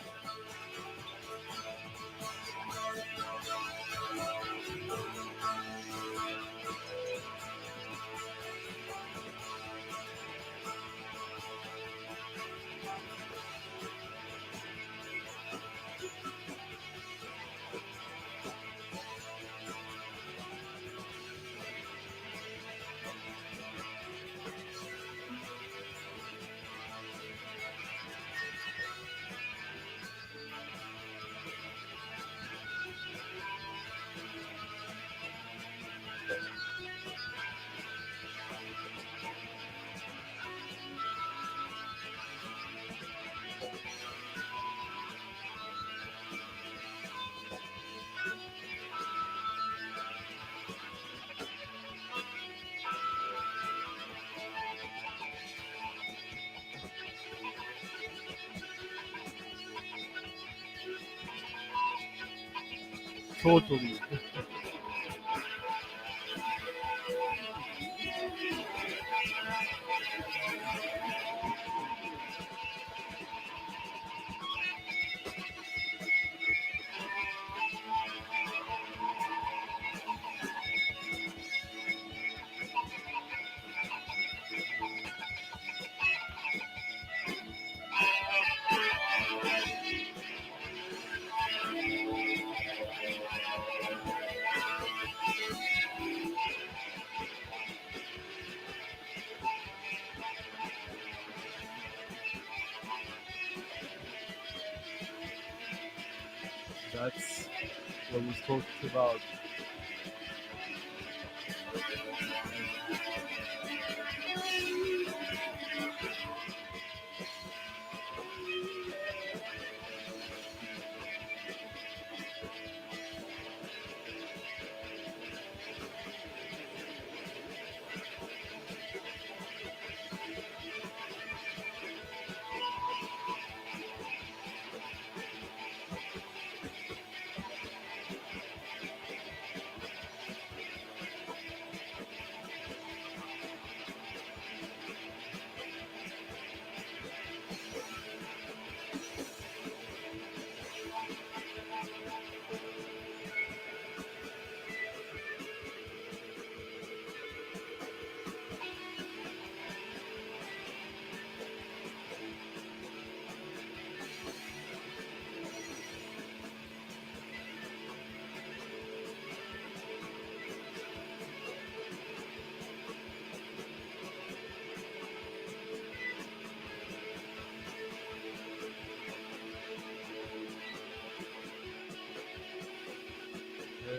Totally. That's what we talked about.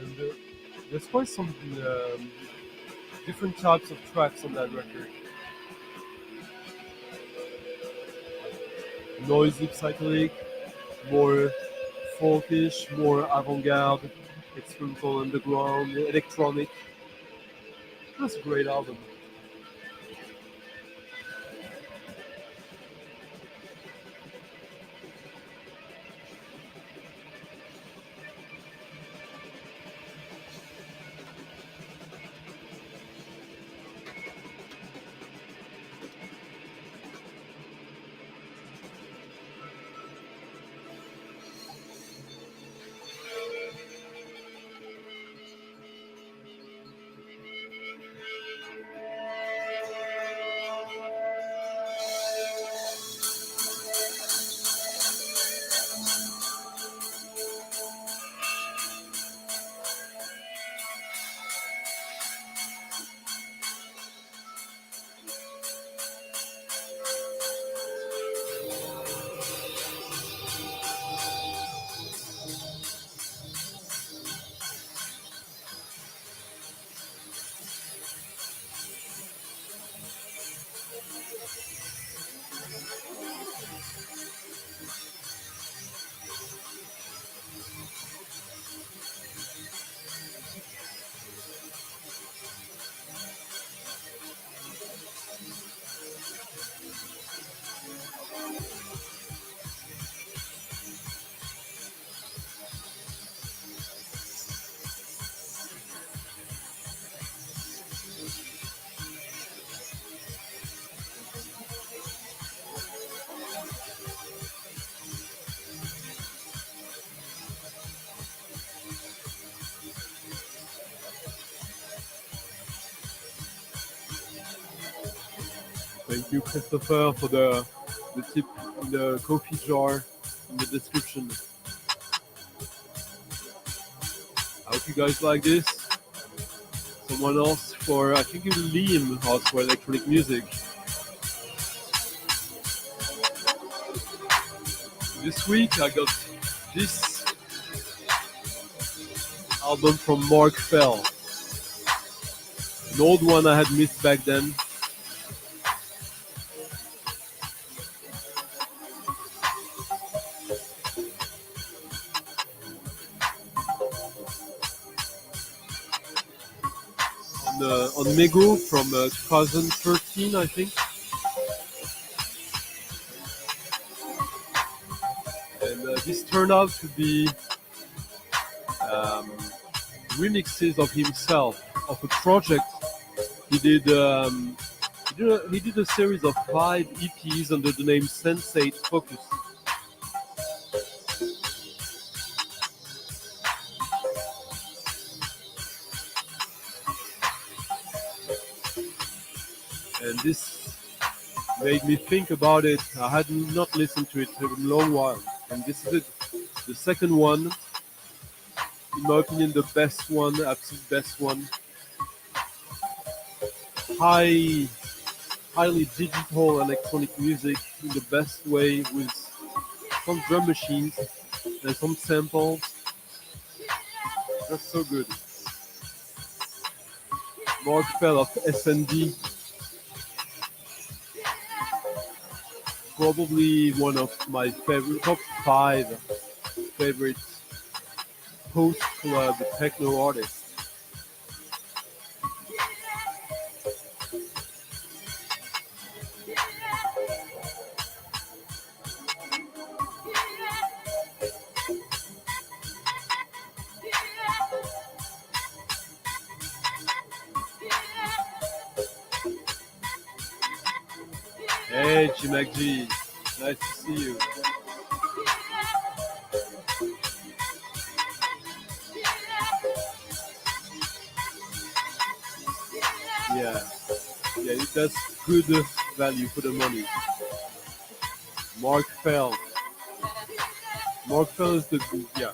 And there's quite some different types of tracks on that record. Noisy psychedelic, more folkish, more avant-garde, experimental underground, electronic. That's a great album. Thank you, Christopher, for the tip in the coffee jar in the description. I hope you guys like this. Someone else for, I think Liam asked for electronic music. This week I got this album from Mark Fell. An old one I had missed back then. On Mego from 2013, I think. And this turned out to be remixes of himself, of a project he did. He did a series of 5 EPs under the name Sensate Focus. And this made me think about it. I had not listened to it in a long while. And this is it. The second one, in my opinion, the best one, absolute best one. Highly digital electronic music in the best way, with some drum machines and some samples. That's so good. Mark Fell of SND. Probably one of my favorite, top 5 favorite post-club techno artists. Hey, G-Mac-G, nice to see you. Yeah, that's good value for the money. Mark Fell. Mark Fell is the good, yeah.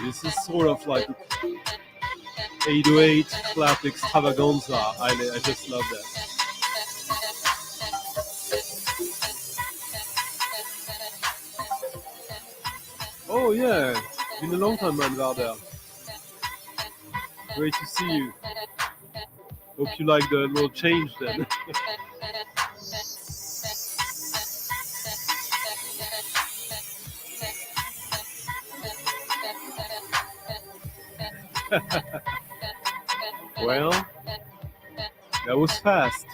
This is sort of like 808 clap extravaganza. I just love that. Oh yeah, been a long time, man, Valder. Great to see you. Hope you like the little change then. Well, that was fast.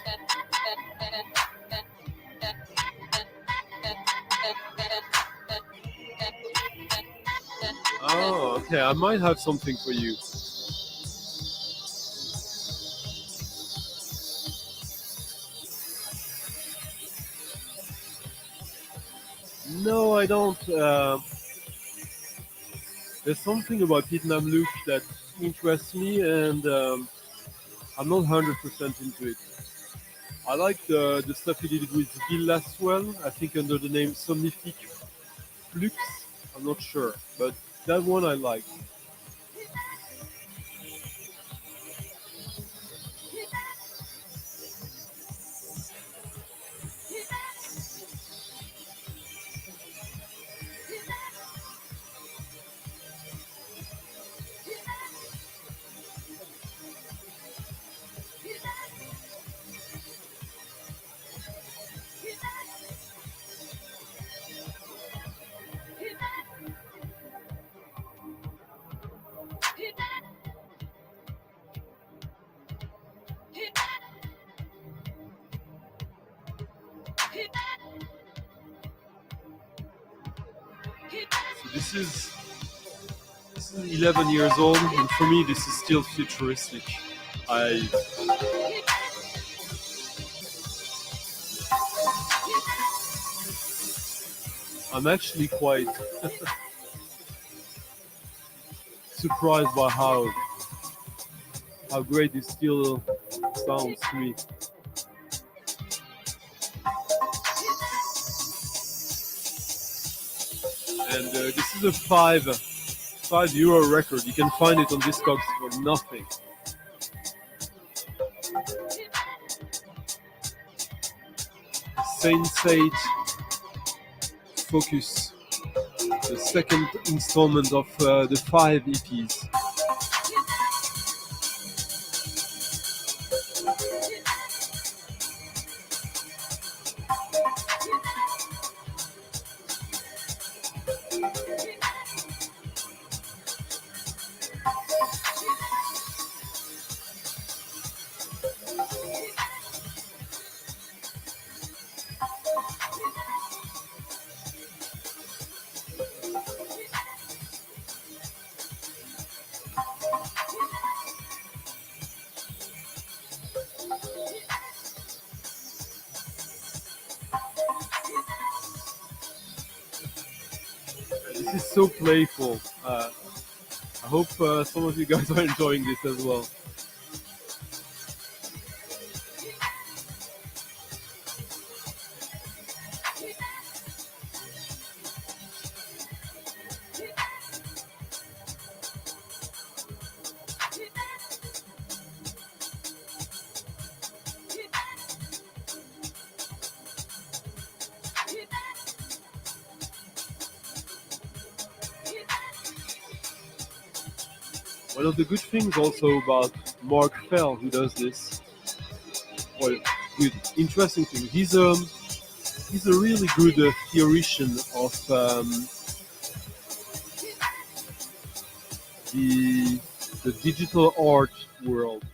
Okay, I might have something for you. No, I don't. There's something about Vietnam Look that interests me, and I'm not 100% into it. I like the stuff he did with Bill Laswell, I think under the name Somnific Flux. I'm not sure, but that one I like. So this is 11 years old, and for me this is still futuristic. I'm actually quite surprised by how great this still sounds to me. And this is a €5 record. You can find it on Discogs for nothing. Sensate Focus, the second installment of the 5 EPs. This is so playful. I hope some of you guys are enjoying this as well. One of the good things also about Mark Fell, who does this, well, good, interesting thing. He's a really good theoretician of the digital art world.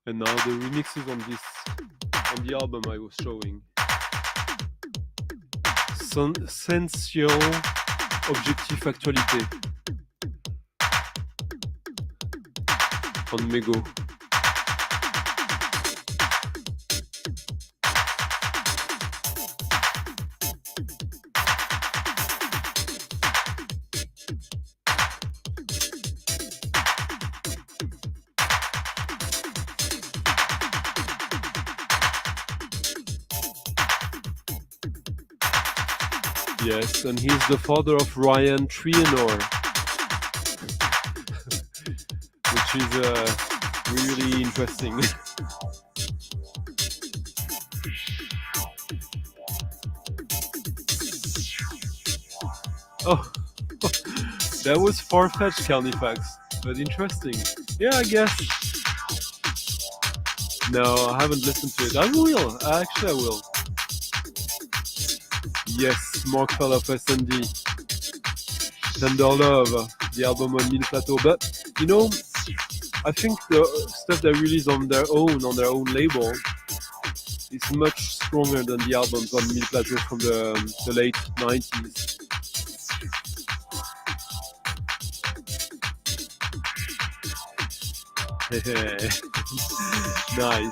And now the remixes on the album I was showing. Sensual Objectif Actualité on Mego. Yes, and he's the father of Ryan Trianor, which is really interesting. Oh, that was far-fetched, Carnifex, but interesting. Yeah, I guess. No, I haven't listened to it. I will. Actually, I will. Yes, Mark Fell of SND. Tender Love. the album on Mille Plateau. But you know, I think the stuff they release on their own label, is much stronger than the albums on Mille Plateau from the late 90s. Nice.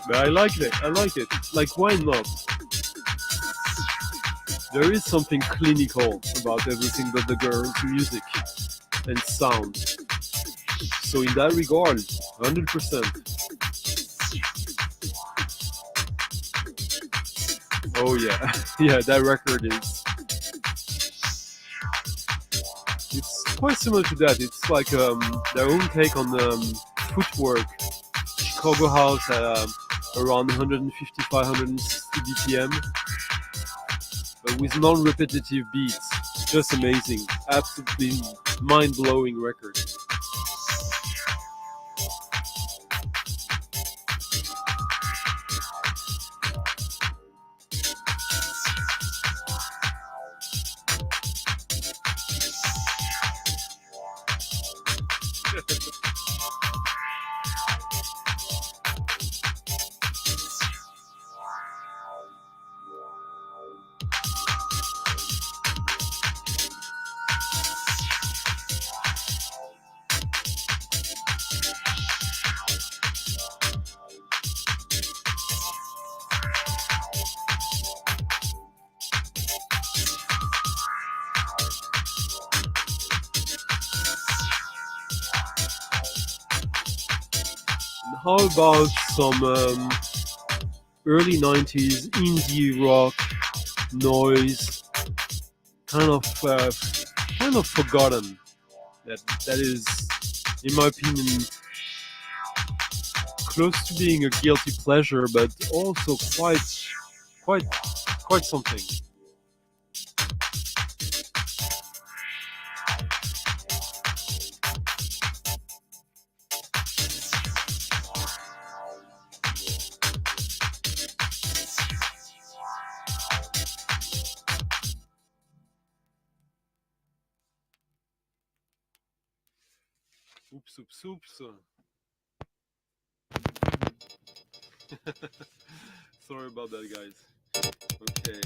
But I like it. I like it. Like, why not? There is something clinical about everything but the girls' music and sound. So in that regard, 100%. Oh yeah, yeah, that record is. It's quite similar to that. It's like their own take on footwork. Chicago house at around 155, 160 BPM, but with non-repetitive beats. Just amazing, absolutely mind-blowing record. How about some early 90s indie rock, noise, kind of forgotten? That is, in my opinion, close to being a guilty pleasure, but also quite something. Oops. Sorry about that, guys. Okay.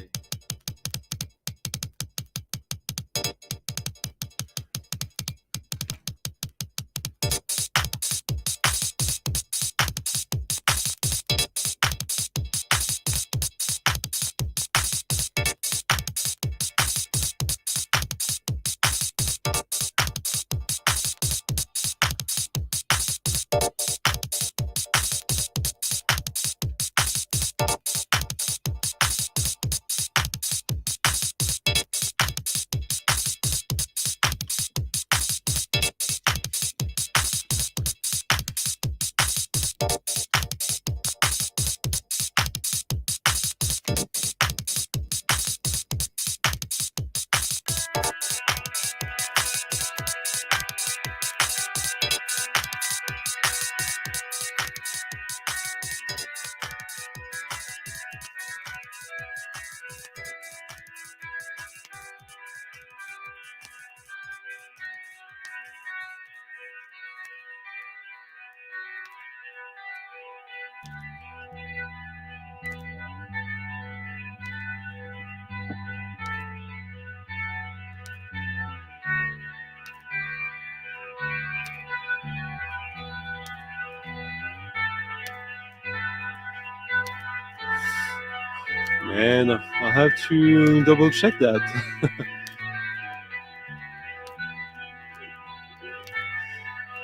Man, I'll have to double check that.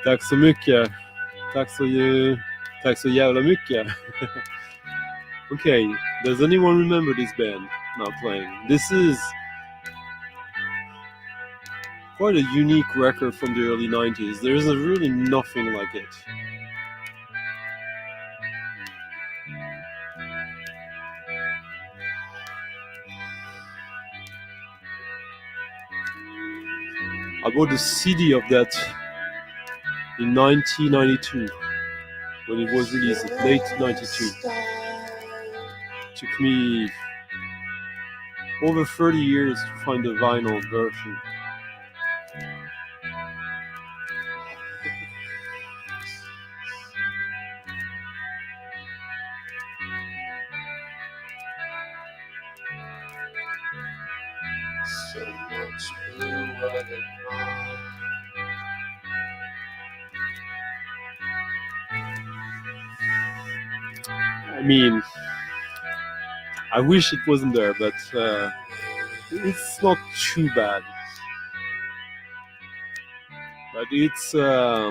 Tack så mycket. Tack så jävla mycket. Okay, does anyone remember this band now playing? This is quite a unique record from the early 90s. There's really nothing like it. I bought a CD of that in 1992 when it was released, late 92. Took me over 30 years to find the vinyl version. So much bluer than mine. I mean, I wish it wasn't there, but it's not too bad. But it's yeah,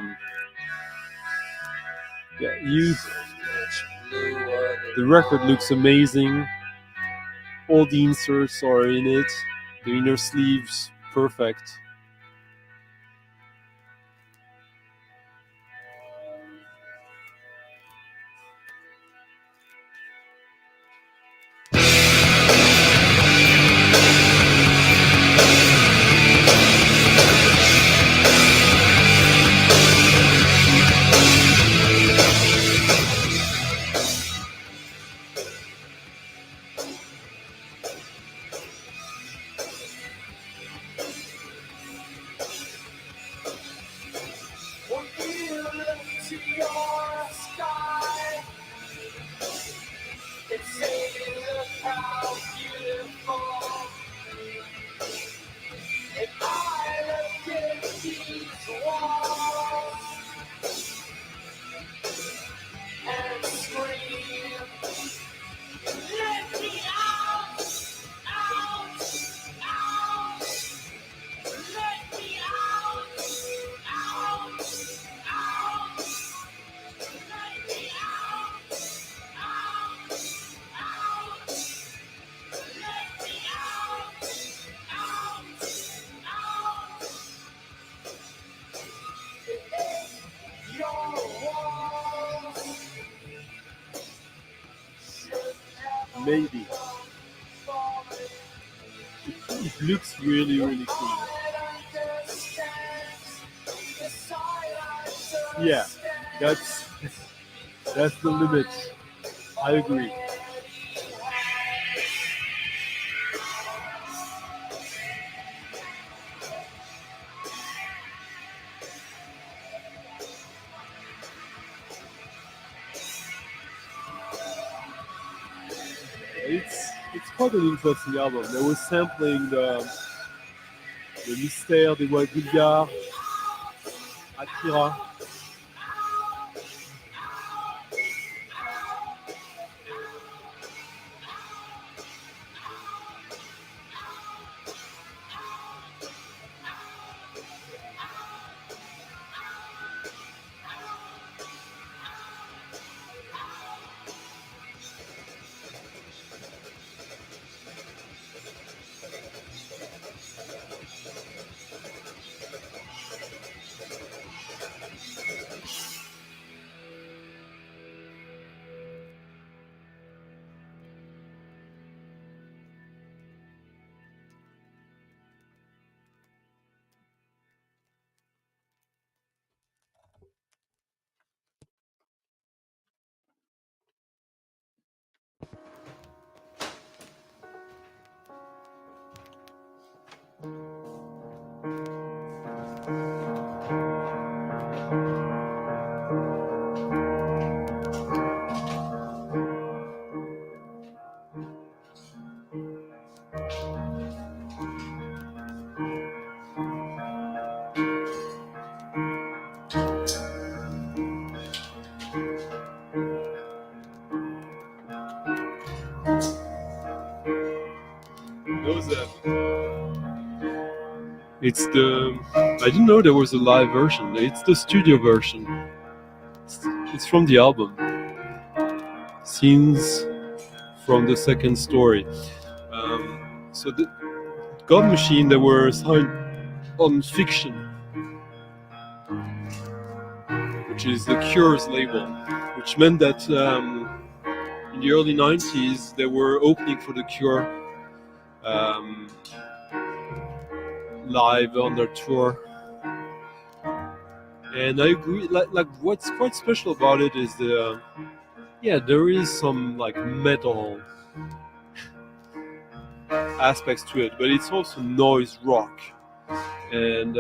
the record looks amazing. All the inserts are in it. The inner sleeves, perfect. Maybe. It looks really, really cool. Yeah, that's the limit. I agree. It's quite an interesting album. They were sampling the Mystère des Voix Bulgares, Akira. It's the. I didn't know there was a live version. It's the studio version. It's from the album. Scenes from the second story. So the God Machine, they were signed on Fiction, which is the Cure's label, which meant that in the early 90s they were opening for the Cure. live on their tour. And I agree. Like what's quite special about it is there is some like metal aspects to it, but it's also noise rock, and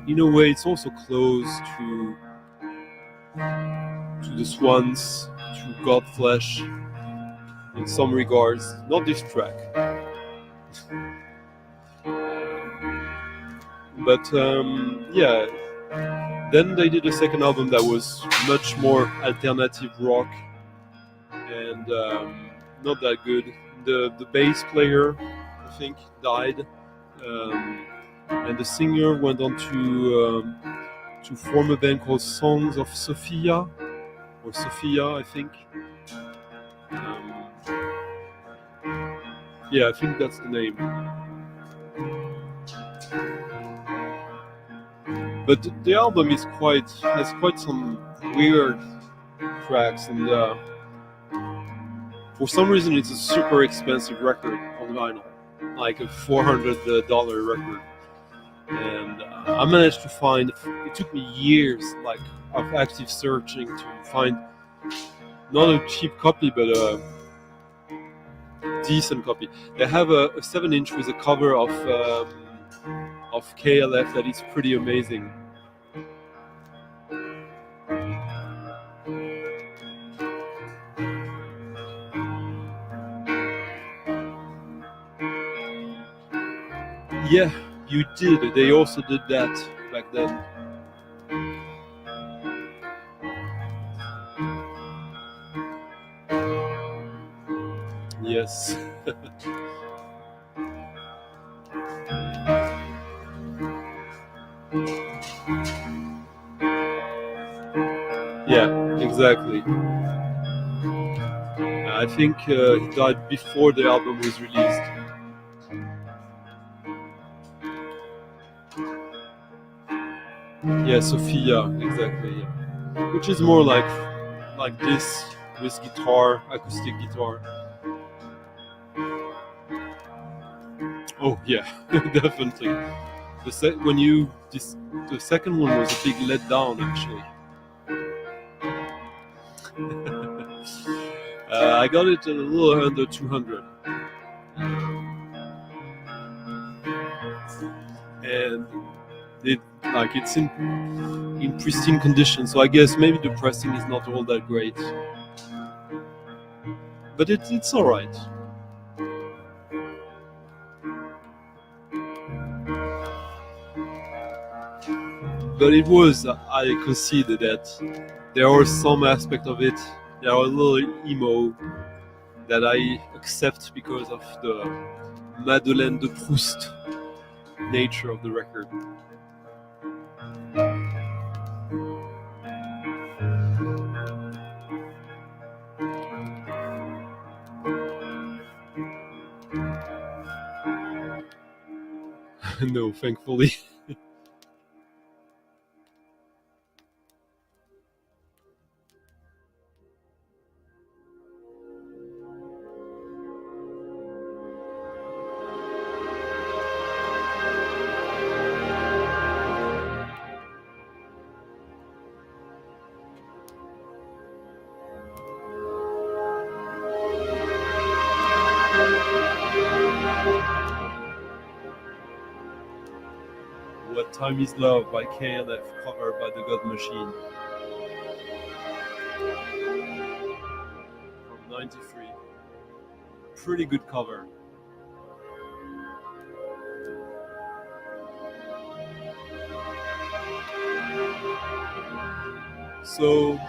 in a way, it's also close to the Swans, to Godflesh, in some regards. Not this track, but yeah. Then they did a second album that was much more alternative rock, and not that good. The bass player, I think, died, and the singer went on to form a band called Songs of Sophia, or Sophia, I think. Yeah, I think that's the name. But the album has quite some weird tracks, and for some reason it's a super expensive record on vinyl, like a $400 record. And I managed to find, it took me years like of active searching to find not a cheap copy, but a decent copy. They have a 7-inch with a cover of KLF that is pretty amazing. Yeah, you did. They also did that back then. Yes. Yeah, exactly. I think he died before the album was released. Yeah, Sophia, exactly. Yeah. Which is more like this with guitar, acoustic guitar. Oh yeah, definitely. The second one was a big letdown, actually. I got it a little under 200, and it's in pristine condition. So I guess maybe the pressing is not all that great, but it's all right. But it was, I conceded that there are some aspect of it that are a little emo that I accept because of the Madeleine de Proust nature of the record. No, thankfully. What Time Is Love by KLF, covered by the God Machine. From 93. Pretty good cover. So,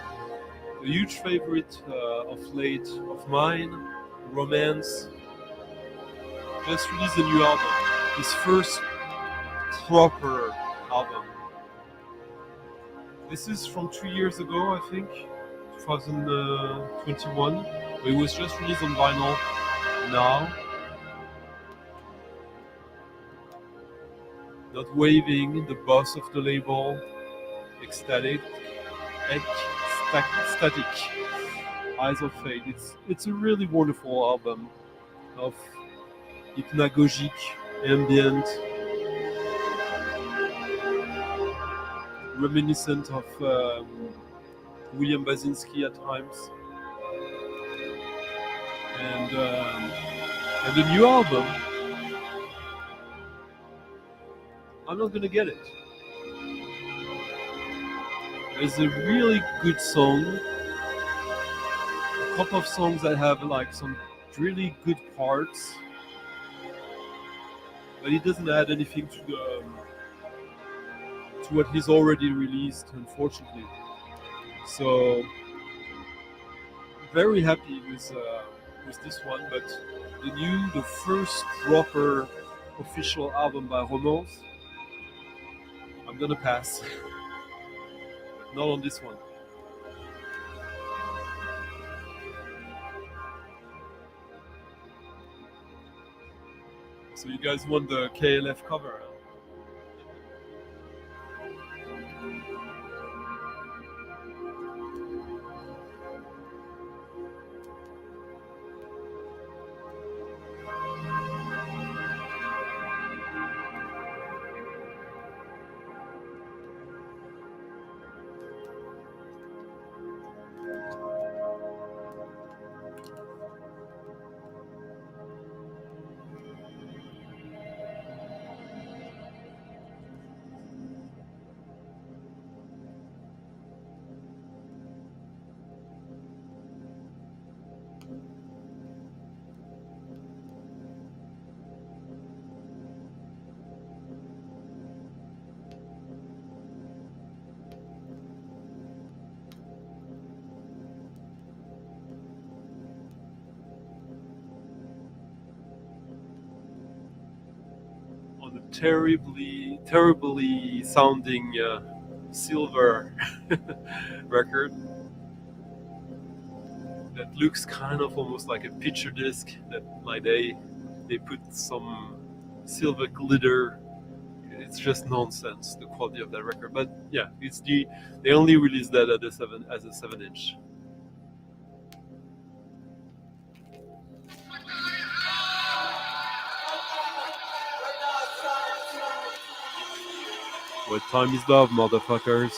a huge favorite of late of mine, Romance, just released a new album. His first proper album. This is from 2 years ago, I think, 2021. It was just released on vinyl now. Not Waving, the boss of the label, Ecstatic, Eyes of Fate. It's a really wonderful album of hypnagogic ambient, reminiscent of William Basinski at times. And the new album, I'm not gonna get it. There's a really good song, a couple of songs that have like some really good parts, but he doesn't add anything to what he's already released, unfortunately. So very happy with this one, but the first proper official album by Romance, I'm gonna pass. Not on this one. So you guys want the KLF cover? Huh? On a terribly sounding silver record that looks kind of almost like a picture disc that like they put some silver glitter. It's just nonsense, the quality of that record. But yeah, it's they only released that at as a 7-inch. What time is love, motherfuckers?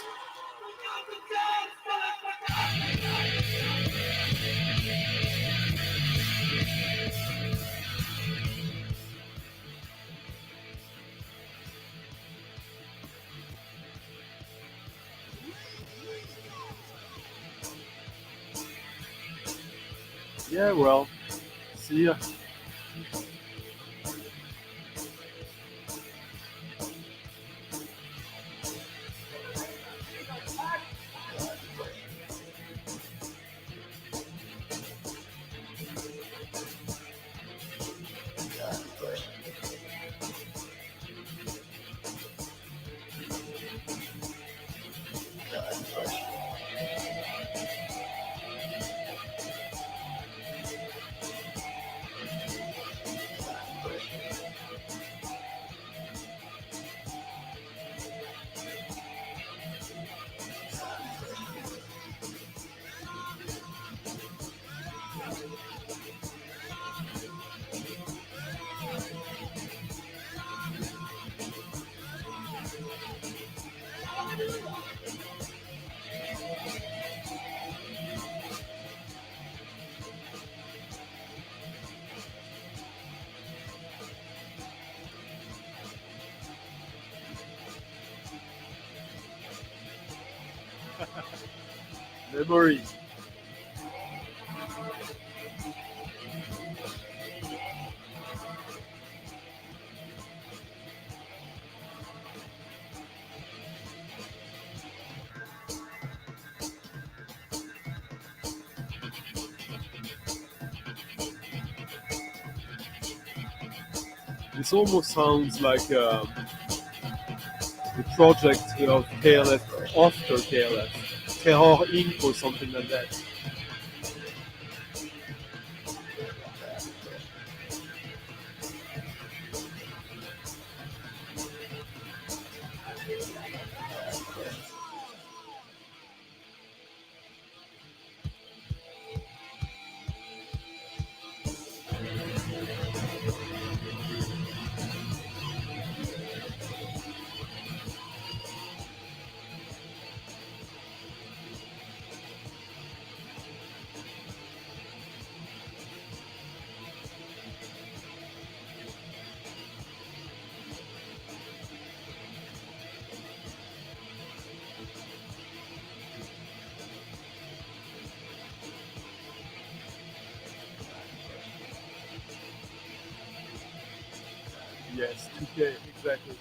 Yeah, well, see ya. Memories. This almost sounds like the project of KLF after KLF, Terror Inc. or something like that. Okay, exactly.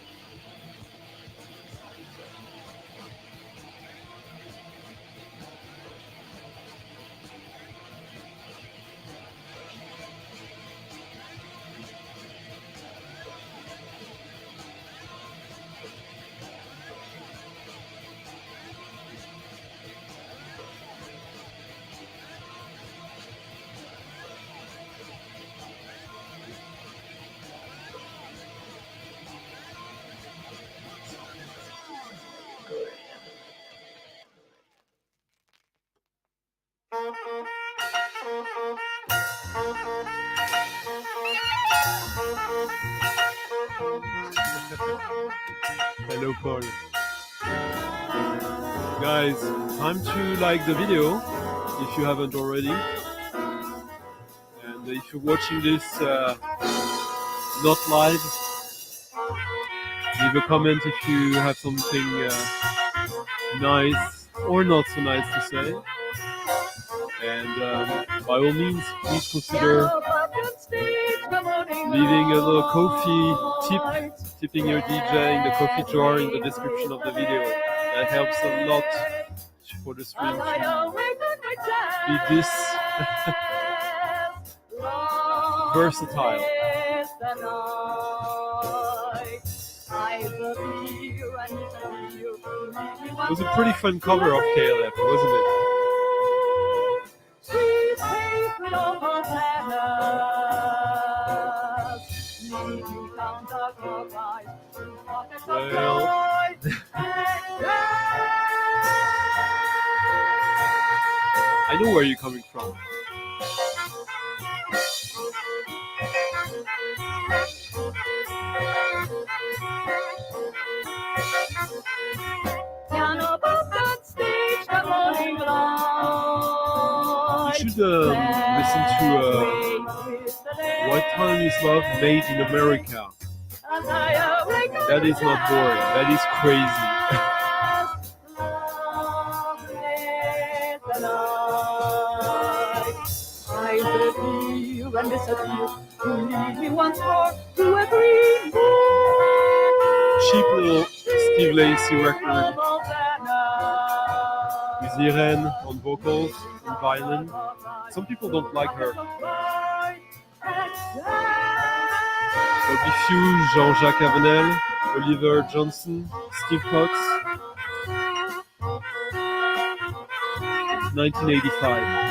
Hello, Paul. Guys, time to like the video if you haven't already. And if you're watching this not live, leave a comment if you have something nice or not so nice to say. And by all means, please consider leaving a little coffee tip, tipping your DJ in the coffee jar in the description of the video. That helps a lot for the stream to be this versatile. It was a pretty fun cover of KLF, wasn't it? Well, I know where you're coming from. You should listen to What Time Is Love Made in America. That is not boring, that is crazy. Cheap little Steve Lacy record with Irene on vocals and violin. Some people don't like her. Bobby Few, Jean-Jacques Avenel, Oliver Johnson, Steve Cox. 1985.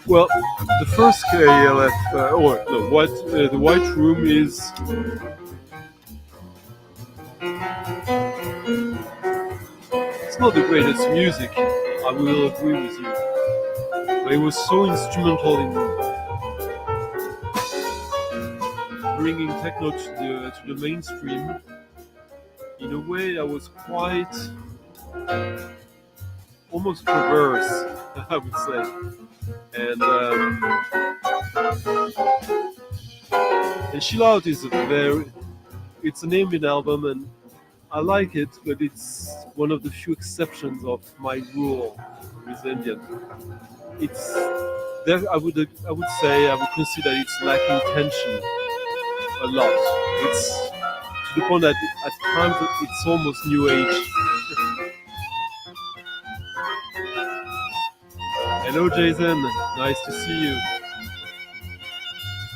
Well, the first KLF, the White Room is it's not the greatest music, I will agree with you, but it was so instrumental in bringing techno to the mainstream in a way that was quite almost perverse, I would say. And Chill Out is it's an ambient album, and I like it, but it's one of the few exceptions of my rule with ambient. It's there. I would consider it's lacking tension a lot. It's to the point that at times it's almost new age. Hello, Jason. Nice to see you.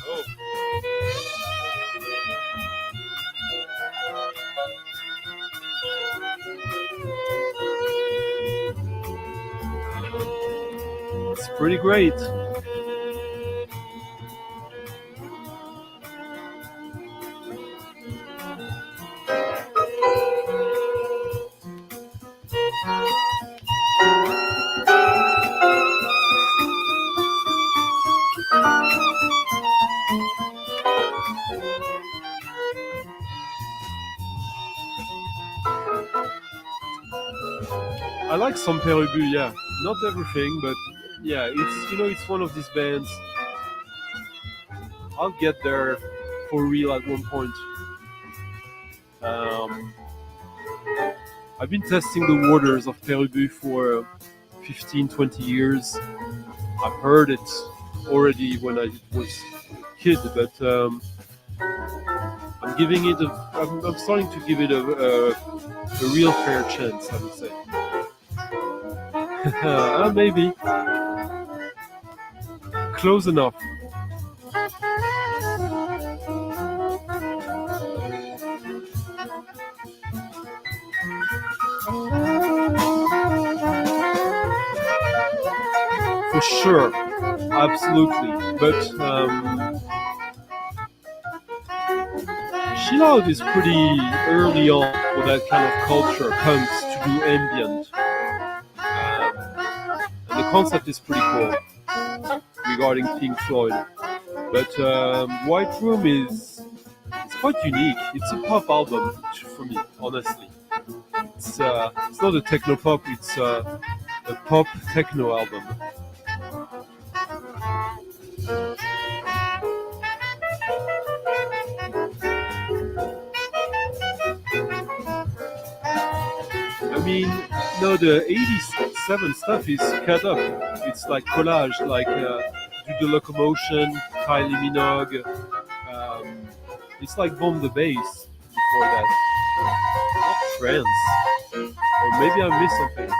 Oh. It's pretty great. I like some Pere Ubu, yeah. Not everything, but yeah, it's one of these bands. I'll get there for real at one point. I've been testing the waters of Pere Ubu for 15, 20 years. I've heard it already when I was a kid, but I'm giving it I'm starting to give it a real fair chance, I would say. Maybe. Close enough. For sure, absolutely. But Chill Out is pretty early on for that kind of culture, punks to do ambient. And the concept is pretty cool regarding Pink Floyd. But White Room it's quite unique. It's a pop album for me, honestly. It's not a techno pop, it's a pop techno album. I mean, no, the 87 stuff is cut up. It's like collage, like Do the Locomotion, Kylie Minogue. It's like Bomb the Bass before that. Not trance. Or maybe I missed something.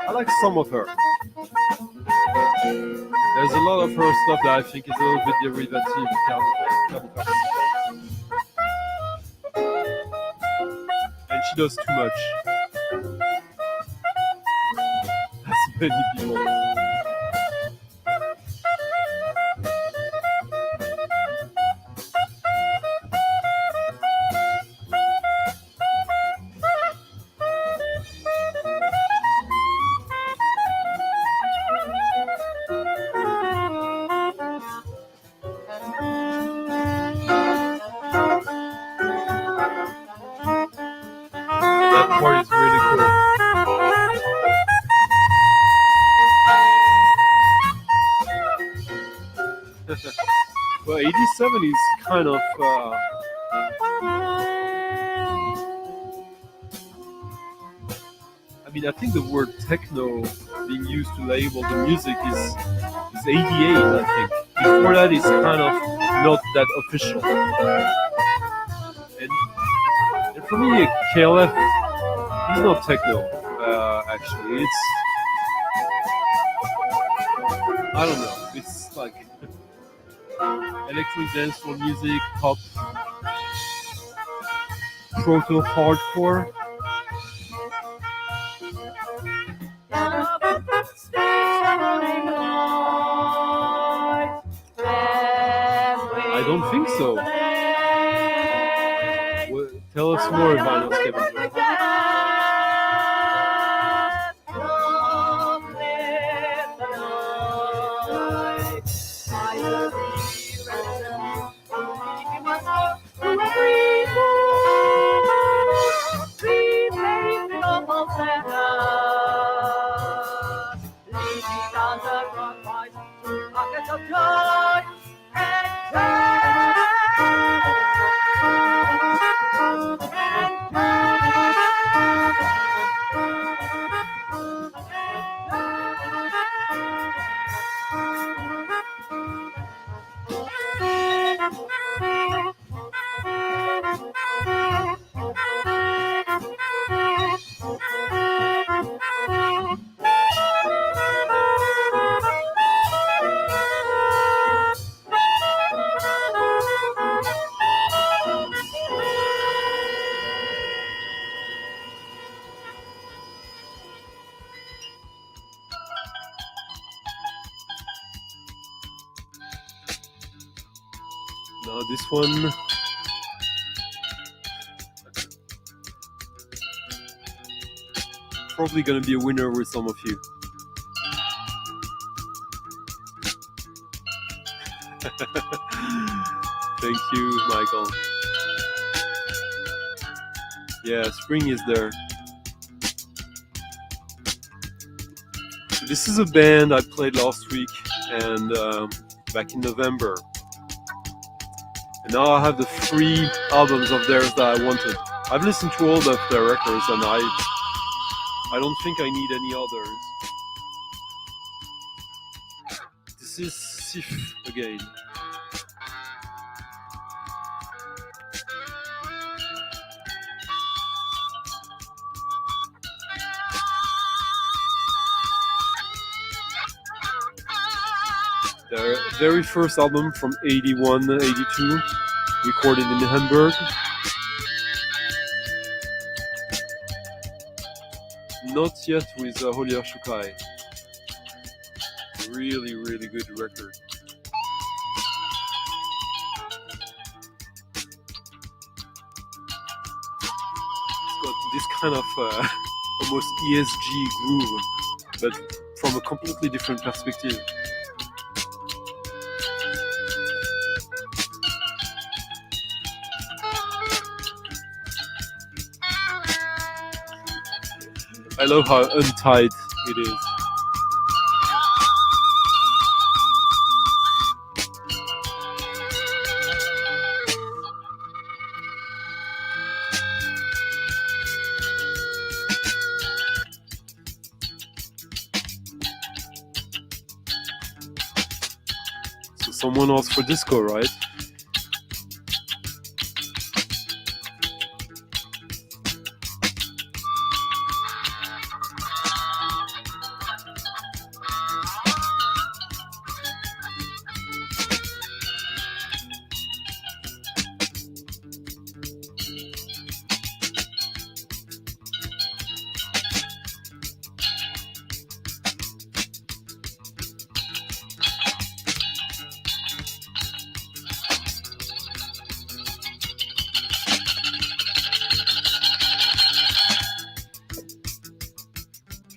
I like some of her. There's a lot of her stuff that I think is a little bit derivative. And she does too much. As many people. That part is really cool. Well, 87 is kind of I mean, I think the word techno being used to label the music is 88, I think. Before that, it's kind of not that official. And for me, KLF is not techno, actually. It's, I don't know, it's like electronic dance floor music, pop, proto-hardcore. I don't think so. Well, tell us more, Vinyl Scavenger. This one. Probably gonna be a winner with some of you. Thank you, Michael. Yeah, spring is there. This is a band I played last week and back in November. And now I have the 3 albums of theirs that I wanted. I've listened to all of their records and I don't think I need any others. This is Sif again. Their very first album from 81, 82, recorded in Hamburg. Not yet with Holia Shukai. Really, really good record. It's got this kind of almost ESG groove, but from a completely different perspective. I love how untied it is. So someone asked for disco, right?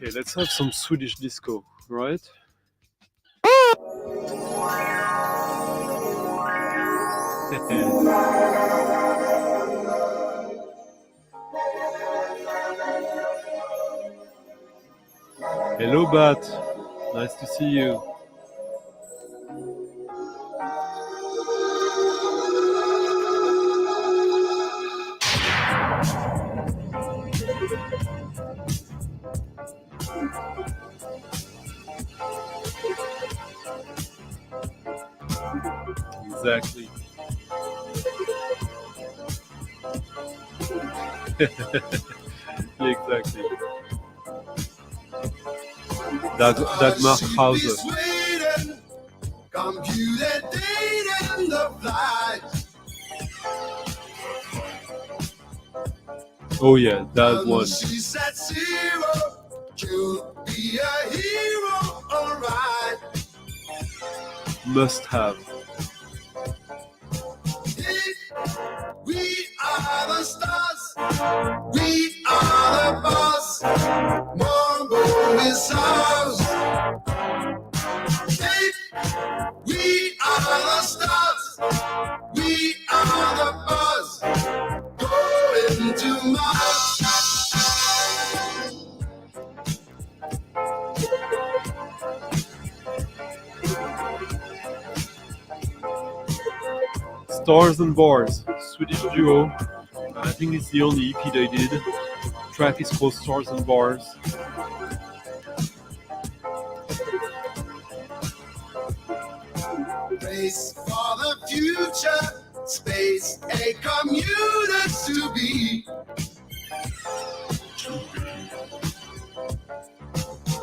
Okay, let's have some Swedish disco, right? Hello, Bat. Nice to see you. Exactly. Yeah, exactly. Dagmar Hauser. Computer dating the flight. Oh yeah, that one. She said zero, you'll be a hero, alright. Must have. We are the stars, we are the boss. Mongo is ours. We are the stars, we are the boss. Going to Mars. Stars and Bars, Swedish duo. I think it's the only EP they did. The track is called Stars and Bars. Race for the future, space a commuter to be.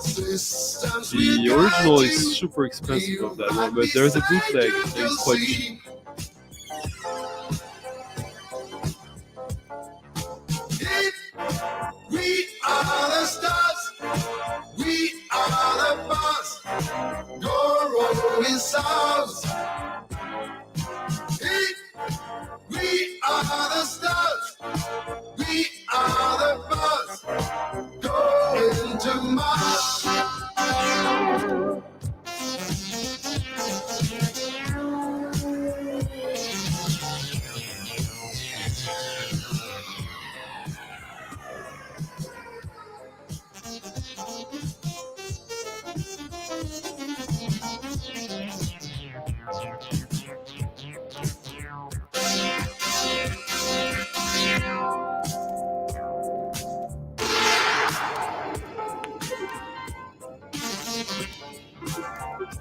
Systems The original is super expensive of that one, but there's a bootleg that is quite cheap. We are the stars, we are the boss. Your role is ours. Body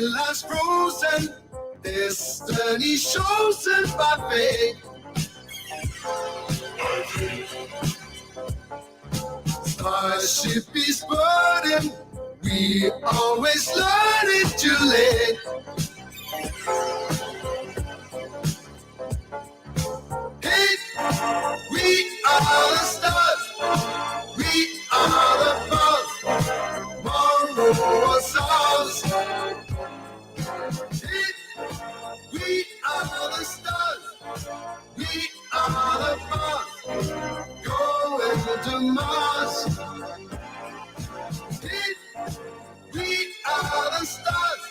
lies frozen, destiny chosen by fate. Starship is burdened, we always learn it too late. Hey, we are the stars, we are the buzz, tomorrow was ours. Hey, we are the stars, we are the buzz, going to Mars. Hey, we are the stars,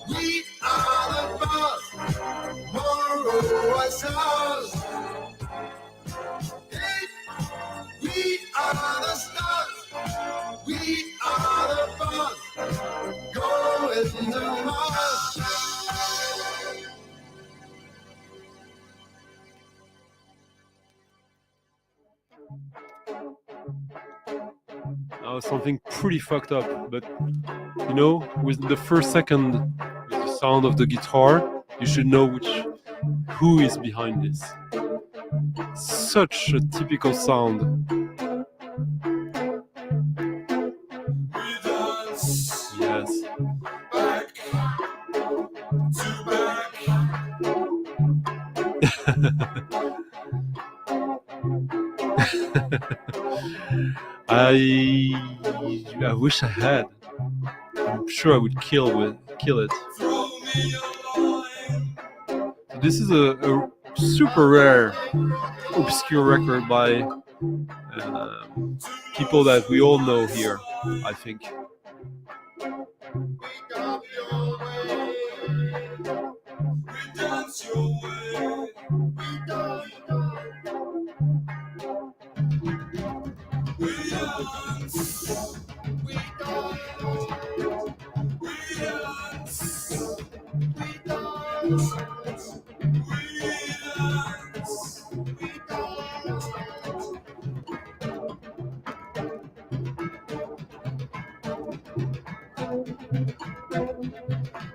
we are the buzz, tomorrow was ours. Hey, we are the stars, we are the buzz, going to Mars. Something pretty fucked up, but you know, with the first second, with the sound of the guitar, you should know who is behind this. Such a typical sound. Yes. I wish I had. I'm sure I would kill it. This is a super rare, obscure record by people that we all know here, I think.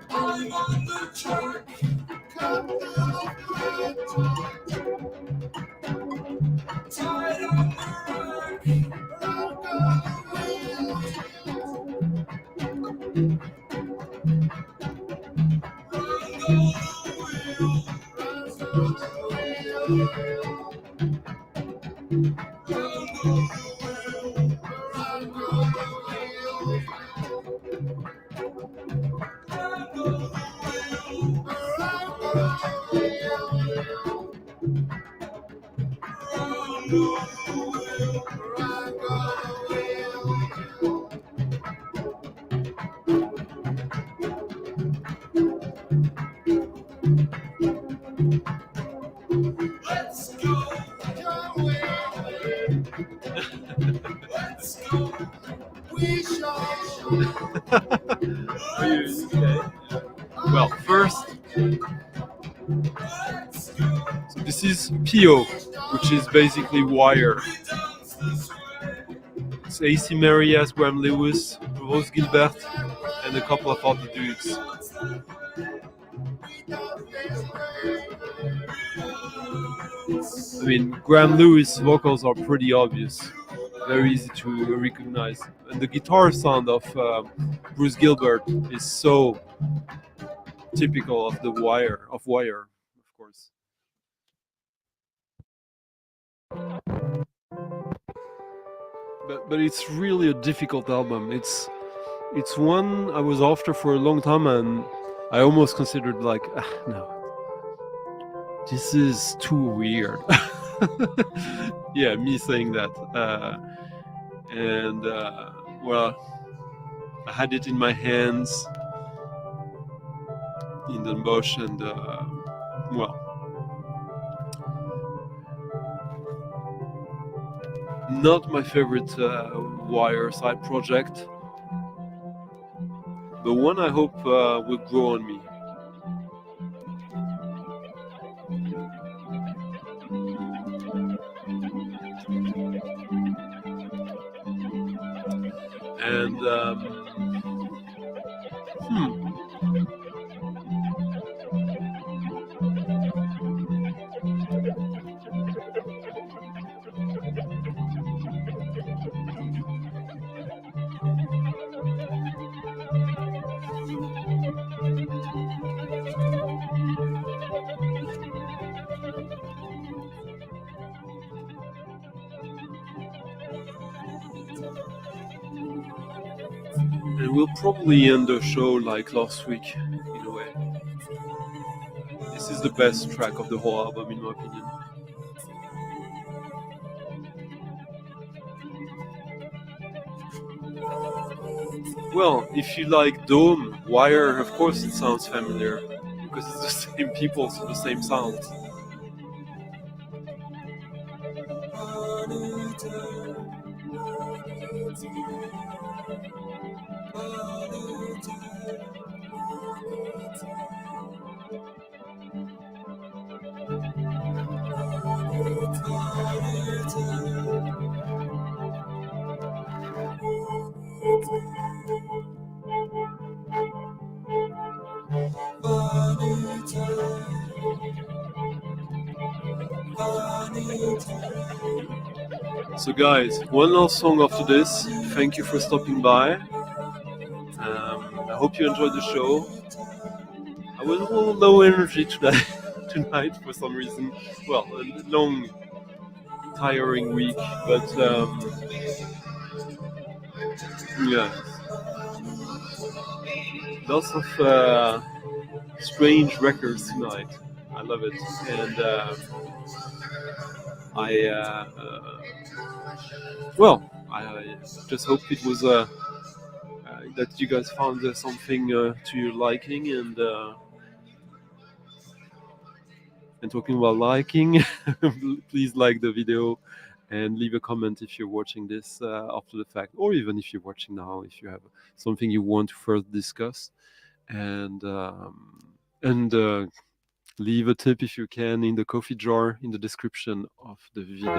I'm on the track, cut down tied on the rack, rock on the wheel. Let's go your way. Let's go. We shall. Well, first, so this is PO, which is basically Wire. It's AC Marias, Graham Lewis, Rose Gilbert, and a couple of other dudes. I mean, Graham Lewis' vocals are pretty obvious, very easy to recognize. And the guitar sound of Bruce Gilbert is so typical of Wire, of course. But it's really a difficult album. It's one I was after for a long time, and I almost considered like, no, this is too weird. Yeah, me saying that. Well, I had it in my hands in the bush, and not my favorite Wire side project, the one I hope will grow on me. And we'll probably end the show like last week, in a way. This is the best track of the whole album, in my opinion. Well, if you like Dome, Wire, of course it sounds familiar, because it's the same people, so the same sound. So guys, one last song after this. Thank you for stopping by. I hope you enjoyed the show. I was a little low energy tonight for some reason. Well, a long, tiring week, but yeah. Lots of strange records tonight. I love it, and I just hope it was that you guys found something to your liking, and talking about liking, please like the video and leave a comment if you're watching this after the fact, or even if you're watching now, if you have something you want to further discuss, and leave a tip if you can in the coffee jar in the description of the video.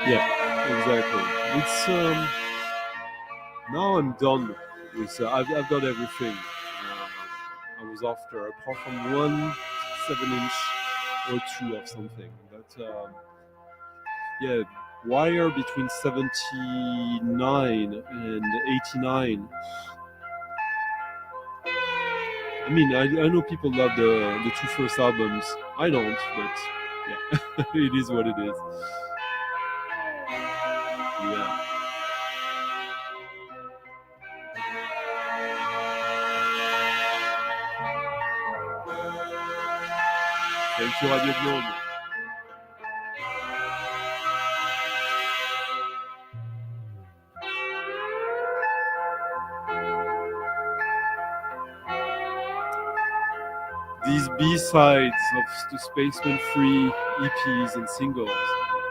Yeah, exactly. It's now I'm done with. I've got everything. I was after, apart from one 7-inch or two of something. But yeah, Wire between 79 and 89. I mean, I know people love the two first albums. I don't, but yeah, it is what it is. Yeah. Thank you, Radio Gnome. These B-sides of the Spaceman Free EPs and singles,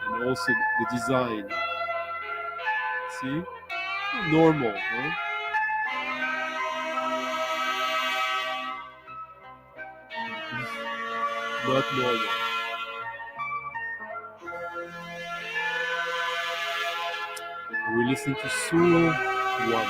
and also the design. See? Normal, huh? Not normal. We're listening to Soul 1.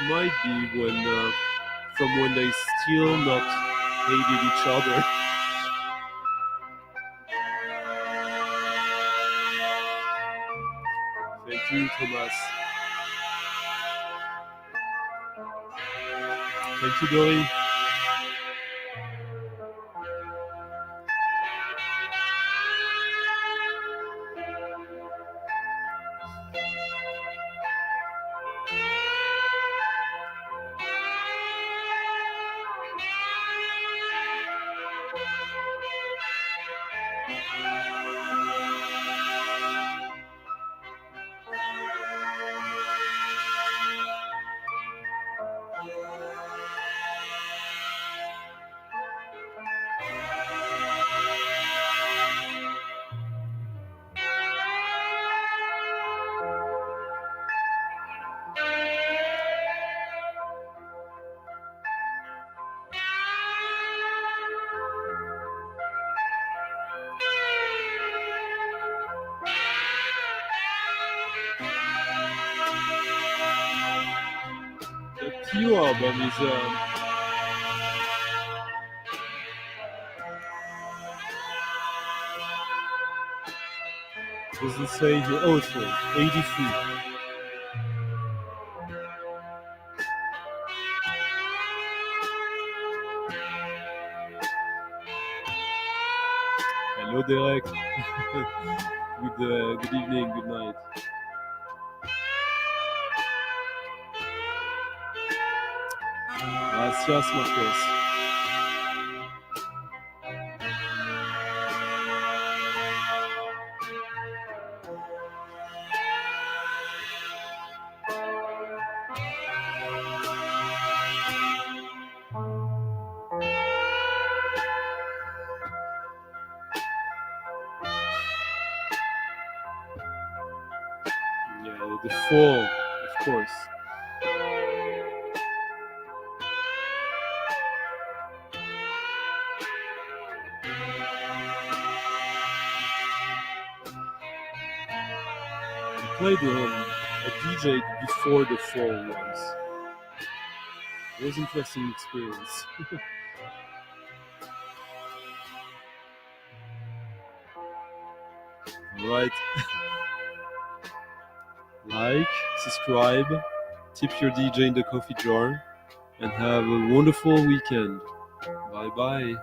might be when from when they still not hated each other. Thank you, Thomas. Thank you, Dory. The Pew album is doesn't say here. Oh, sorry, 83. Hello, Derek. Good evening, good night. Gracias, Marcos. Yeah, the Fall, of course. I played a DJ before the Fall once. It was an interesting experience. Alright. Like, subscribe, tip your DJ in the coffee jar, and have a wonderful weekend. Bye bye.